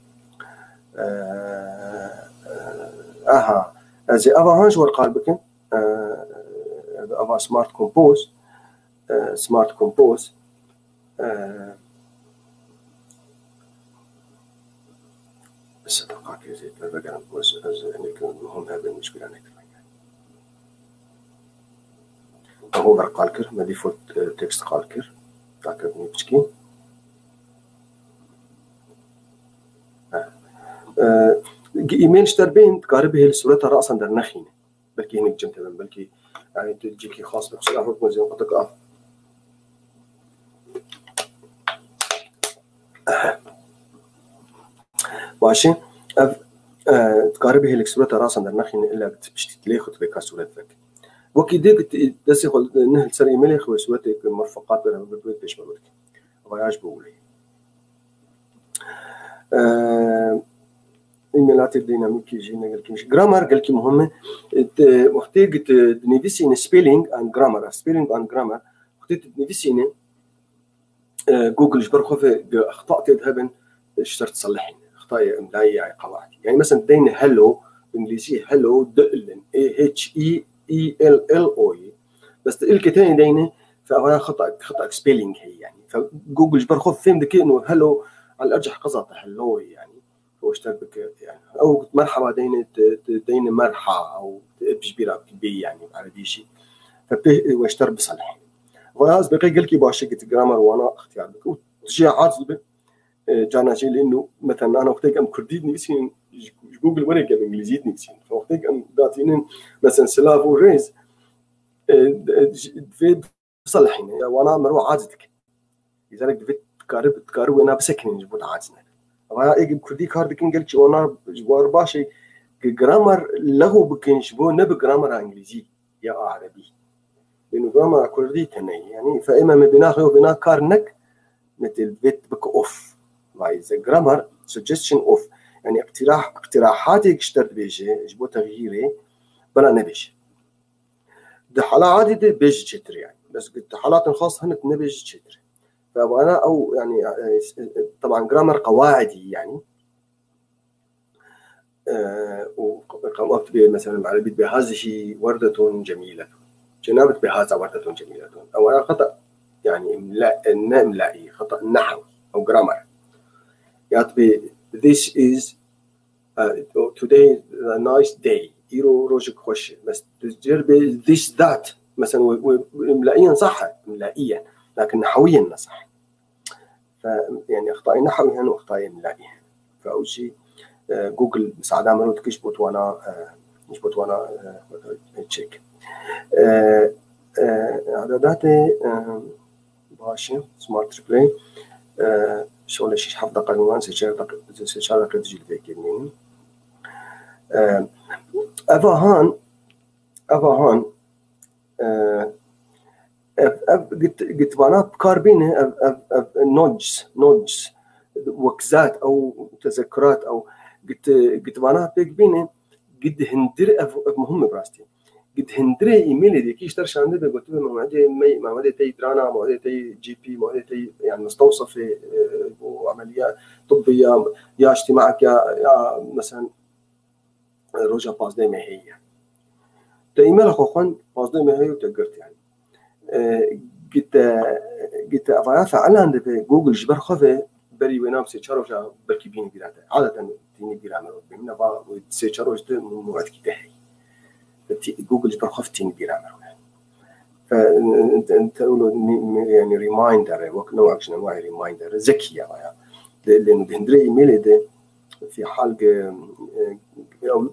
زي افا هانش ورقال بكن افا سمارت كومبوز بس اتوقع كذا بقى انك مهم هذا المشكله هناك هو قالكر ما ديفولت تكست قالكر تاكدني بشكي ايميل شتربين تقاربه الصورة راسا در نخينه بلكي هناك جمت بلكي يعني تجيكي خاص بخصوص حكم زي ما قلت ماشي تقاربه الصورة راسا در نخينه الا بتشتي خط بك صورة ذاك وكي ديك تسيخ نهل سر ايميل اخوي سواتك مرفقات بلا بيت بيش مالك فواياج بقولي ايميلات الديناميكي جينا قال كي مش جرامر قال كي مهمه محتاج تنفيسي ان سبيلينج اند جرامر محتاج تنفيسي جوجل جبر خوف اخطاء تذهبن اشترت تصلحين اخطاء املائيه قواعد يعني مثلا دين هلو انجليزي هلو دلن HELLO بس الكتاني دينه فهو خطا سبيلينج هي يعني فجوجل جبر خوف فهم دكي انه هلو على الارجح قصته هلو يعني واشترك يعني او مرحبا دين مرحى او بجبيره بي يعني عربي شيء فبي واشتر بصلح وهذا بقي قال كي باش قلت جرامر وانا اختيار بك وتجي عاطل جانا شيء لانه مثلا انا وقت ام كرديد نفسي جوجل ورقه بالانجليزيه نفسي فوقت ام داتين مثلا سلاف وريز في صلحين وانا مروح عاجتك لذلك دفت تقارب ونا بسكن جبوت عادنا أبا يجيب كردي كارد كن قلت وانا جوار باشي جرامر له بكنش بو نب جرامر إنجليزي يا عربي لأنه جرامر كردي تناي يعني فإما من بناخه وبناء كارنك مثل بيت بك أوف وايز جرامر suggestion أوف يعني اقتراحاتك اشترت بيجي جبو تغييري بلا نبيش ده حالة عادي بيج شتر يعني بس قلت حالات خاصة هنا نبيج شتر فأنا أو يعني طبعا جرامر قواعدي يعني وقامت مثلا على البيت بهذه وردة جميلة جنابت بهذا وردة جميلة أو أنا خطأ يعني إملائي خطأ نحوي أو جرامر يعني this is today a nice day يرو روجك خوش بس تجربة this that مثلا إملائيا صح إملائيا لكن نحويا صح فيعني أخطائي نحوي هنا وأخطائي إملائي فأول شيء جوجل مساعدة عملوا تكشبوت وأنا نجبوت وأنا تشيك إعدادات باشا سمارت ريبلاي شغل شيء حفظ قانون سيشارة تجيل ذيك يعني أفهان قلت وانا بكاربينه نودجز وكزات او تذكرات او قلت وانا بينه قد هندر مهم براستي قد هندري ايميل دي كيش ترش عنده قلت له ما ودي تي درانا ما ودي تي جي بي ما ودي تي يعني مستوصفه وعمليات طبيه يا اجتماعك يا مثلا روجا بازدي ما هي ايميل اخوان بازدي ما هي وتقرت يعني قلت افعال فعلا ده جوجل جبر خفه بري وينام سيشاروجا بركي بيني بيراته عاده تيني بيرامر بينا با سيشاروج ده موعد كده هي جوجل جبر خفتين بيرامر فانت تقولوا يعني ريمايندر وقت نوع اكشن انواع ريمايندر ذكيه لانه بهندري ايميل ده في حال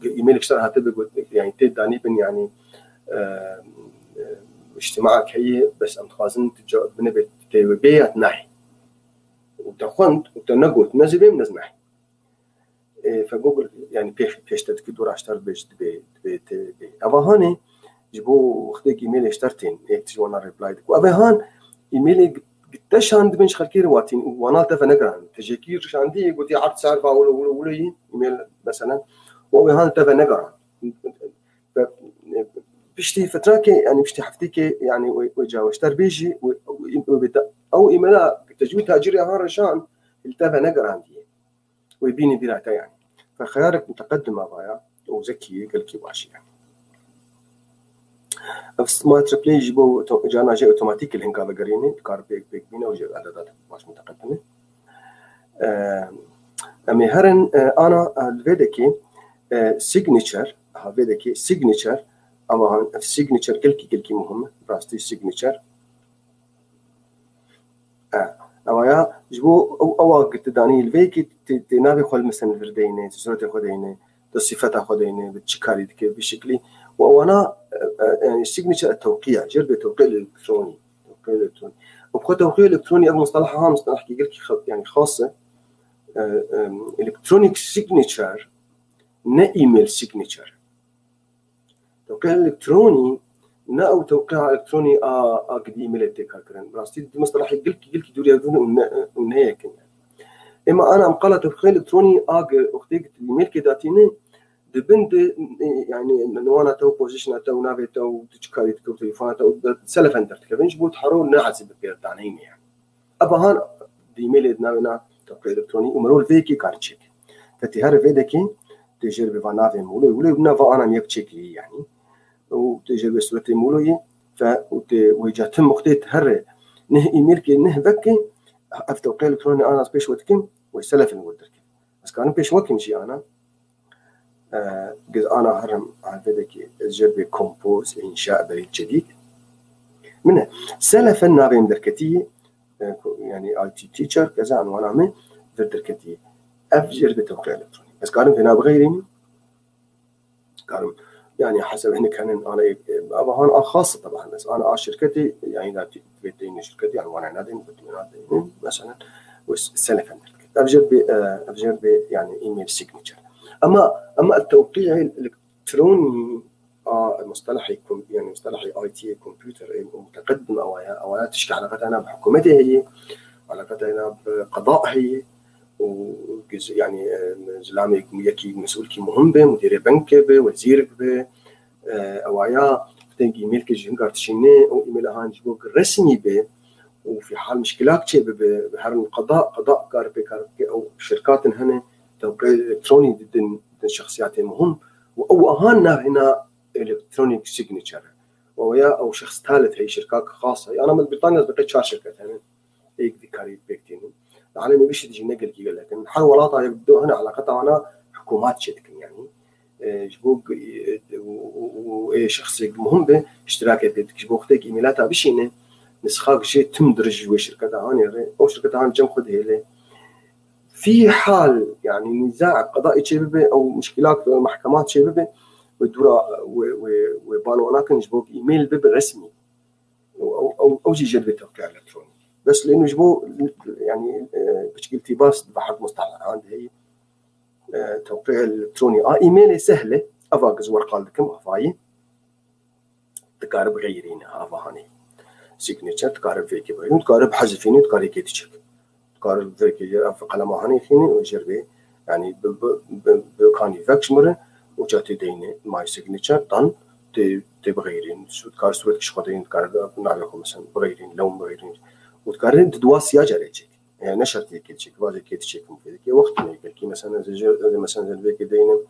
ايميل اشتراها تبقى يعني تداني بن يعني اجتماعك هي بس أم تخازن تجاوب بنبت تبيات ناحي وتخنت وتنقول تنزل من نزمح فجوجل يعني بيش تذكر اشترت بيت أبا هاني جبوا اختك ايميل اشترتين تجوانا ريبلاي وأبا هان ايميل قديش عند بنش خلكير واتين وانا تفنقران تجيكير عندي قلت عرض سعر ولا ايميل مثلا وأبا هان تفنقران بشتي فتراك يعني بشتي حفتيك يعني وجاوشتر بيجي او ايميلا تجوي تاجري هارشان التفا نقر عندي ويبيني بيراتا يعني فخيارك متقدم ابايا وذكي قلكي باشي يعني سمارت ريبلاي يجيبوا جانا جاي اوتوماتيك الهنكا بقريني كار بيك بينا وجا اعدادات باش متقدمه امي هرن انا الفيدكي سيجنتشر هافيدكي سيجنتشر أما السيجنتشر كلكي مهم براستي السيجنتشر أما يا جبو أو قلت داني الفيك تنابي خل مثلا الفردينه تصورة خدينه الصفات خدينه بتشكالي كيف بشكلي وأنا يعني السيجنتشر التوقيع جرب توقيع الإلكتروني وبخو توقيع الإلكتروني أبو مصطلحها مصطلح كي يعني خاصة إلكترونيك سيجنتشر نا إيميل سيجنتشر توقيع الإلكتروني نا أو توقيع إلكتروني قد إيميل تكاكرن براستي مصطلح قلك دوري يدون ونهيك يعني إما أنا مقالة توقيع إلكتروني أختك إيميل كداتيني دبند يعني نوانا تو بوزيشن تو نافي تو تشكاري تو تليفون تو سلف انتر كيفنش بوت حرو نعس بكير تعنيني يعني أبا هان إيميل ناوينا توقيع إلكتروني ومرول فيكي كارتشيك فتهار فيدكين تجربة فنافي مولي ونافا أنا ميكتشيكي يعني وتجربة سورتي مولوي وجاتم مختيت هر نه إيميل كي نه بكي أفتوقيع إلكتروني أنا سبيش وتكين ويسلف المودرك بس كانوا بيش وكين شي أنا قد أنا هرم عفدك تجربة كومبوز إنشاء بريد جديد منه سلف النابين دركتي يعني اي تي تيتشر كذا أنا وأنا من دركتي أفجر بتوقيع إلكتروني بس كانوا هنا بغيرين كانوا يعني حسب احنا كان انا هون خاصه طبعا، بس انا شركتي يعني بدي شركتي عنوان نادين مثلا والسنه كانت افجر ب يعني ايميل سيجنتشر. اما التوقيع الالكتروني مصطلح يكون يعني مصطلح اي تي كمبيوتر متقدم او تشكي علاقتنا بحكومتي هي علاقتنا بقضاء هي يعني زلامي يكي مسؤول كي مهم به مدير بنك به وزير به أوايا تنجي إيميل كجنقار تشيني أو إيميل هانج بوك رسمي به وفي حال مشكلات شيء بهر قضاء كاربي أو شركات هنا توقيع إلكتروني ضد شخصيات مهم أو أهانا هنا إلكترونيك سيجنتشر ويا أو شخص ثالث هي شركات خاصة. أنا من بريطانيا بقيت شار شركات هنا هيك ذكري بيكتيني العالم بيش تجي نقل كي لكن حال ولاطة يبدو هنا علاقتها أنا حكومات شدك يعني جبوك وشخص مهم به اشتراك جبوك تيك إيميلاتها بشينه نسخاق شيء تمدرج وشركتها هاني أو شركتها هان جم خد هيله في حال يعني نزاع قضائي شبابه أو مشكلات محكمات شبابه ودورا وبانو هناك نجبوك إيميل بب رسمي أو جي جد توقيع إلكتروني بس لأنه جبو يعني بشكل تباس بحق مصطلح عندي هي توقيع الكتروني ايميل سهله افاقز ورقه لكم افاي تقارب غيرينها افاني سيجنتشر تقارب فيك بغيرين تقارب حذفيني تقارب كيتشك تقارب فيك في قلم هاني فيني وجربي يعني بكاني فاكشمر وجاتي ديني ماي سيجنتشر طن تبغيرين تقارب سويت شخدين تقارب نعرفكم مثلا بغيرين لون بغيرين وتقارب تدواس يا جريتك يعني نشرت كيتشيك بعد كيتشيك مفيد كي وقت ما يقول كي مثلا مثلا البيك دينا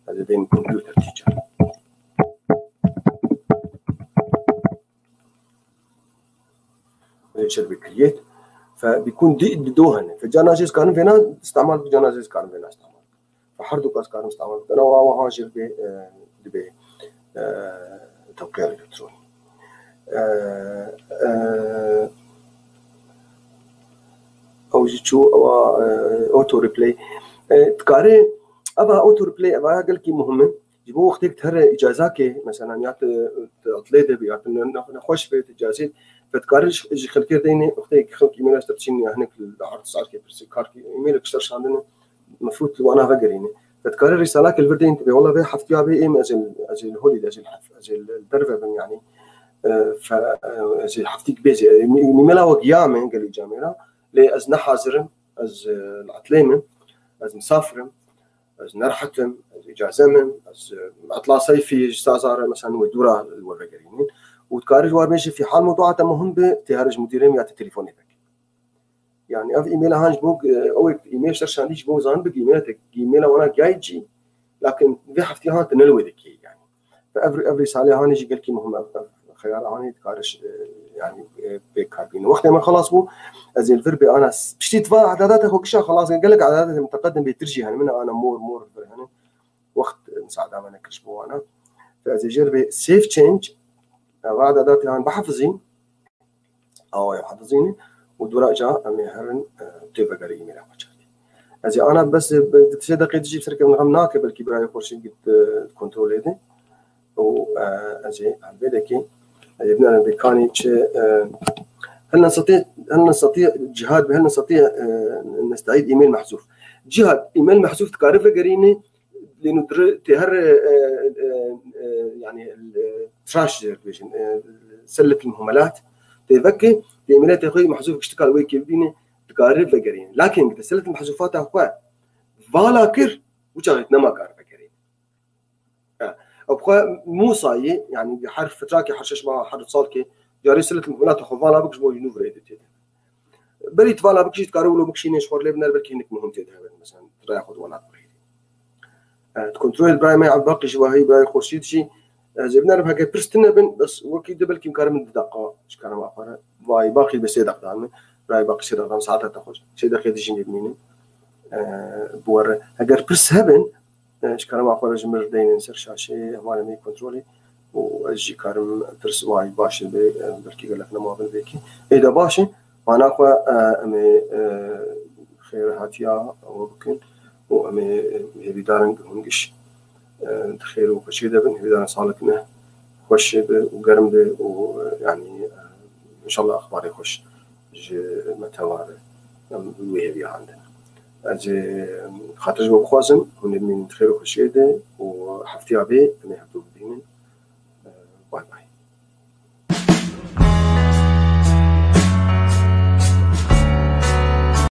هذا دين كمبيوتر تيجر يشر بكريت فبيكون دي دوهن فجاناجيس كانوا فينا استعمال جاناجيس كانوا فينا استعمال فحردو كاس كانوا استعمال انا وهاجر ب توقيع الكتروني او جيتشو او اوتو ريبلاي تقاري ابا اوتو ريبلاي ابا قال كي مهمه جيبو وقتك تهر اجازاك مثلا يات اطليده بيات نخش في اجازات فتقارش اجي خلكير ديني وقتك خلك ايميل ترتشيني هناك العرض صار كي برسي كاركي ايميل كشترش عندنا المفروض وانا فقريني فتقاري رسالك الفردين تبي والله في حفتيها بي ام اجل هولي اجل الدرفه يعني ف اجل حفتيك بيجي ايميلا وقيامه قال لي جاميرا لي از نحازرم از العتليمن از مسافرم از نرحتم از اجازمم از عطله صيفي استازار مثلا ودورا الورقرينين وتكارج وارمشي في حال موضوعات مهم بتهرج مديرين يا تليفوني بك يعني اف ايميل هانج بوك او ايميل شرش عنديش بو زان بك ايميل وانا جايجي لكن في حفتي هان تنلوي ذكي يعني فافري سالي هاني جي قال كي مهم خيار هاني تكارش يعني بكاربين وقت ما خلاص بو زي الفربي انا بشتي تفا اعدادات اخو كشا خلاص قال لك اعدادات المتقدم بيترجي يعني من انا مور هنا وقت مساعده انا كشبو انا فزي جربي سيف تشينج اعدادات يعني بحفظين او يحفظيني ودورا جا امي هرن تبقى ايميل حاجتي ازي انا بس دقيقه تجي شركه من غمناك بلكي براي خورشي قد كنترول دي و ازي البدكي يبنى بكاني هل نستطيع جهاد هل نستطيع نستعيد ايميل محذوف جهاد ايميل محذوف تكارفه قريني لانه تهر يعني التراش سله المهملات تذكي ايميلات اخوي محذوف اشتكال ويكي بيني تكارفه قريني لكن سله المحذوفات اخوي فالاكر وجهت نما كارفه قريني ابخوا مو صاي يعني بحرف تراكي حرشش مع حرف صالكي جاري سله المهملات اخو فالا بكش بو ينوفر ايديت بريت فالا بكش تكارو لو بكشي نشور لي بنر بلكي انك مهم تدها مثلا تاخذ ولا كنترول برايم على باقي شواهي باي خورشيد شي جبنا بها برستنا بن بس وكي دبل كيم كارم دقه اش كان ما اخر باي باقي بس دقه براي باقي شي دقه ساعات تاخذ شي دقه تجي يمين بور اگر برس هبن اش كان ما اخر جمر دين نسر شاشه هو مي كنترولي واجي كارم برس واي باش بلكي قال لك ما بلكي اذا باش وانا اخو امي خير هاتيا وممكن وامي هبيدارن هونجش تخير وخشي دبن إذا صالتنا خوش وقرم به ويعني إن شاء الله أخبار يخش متوار ويهبي عندنا خاطر جو بخوازم هون من تخير وخشي ده وحفتي عبي أنا هبدو بدينن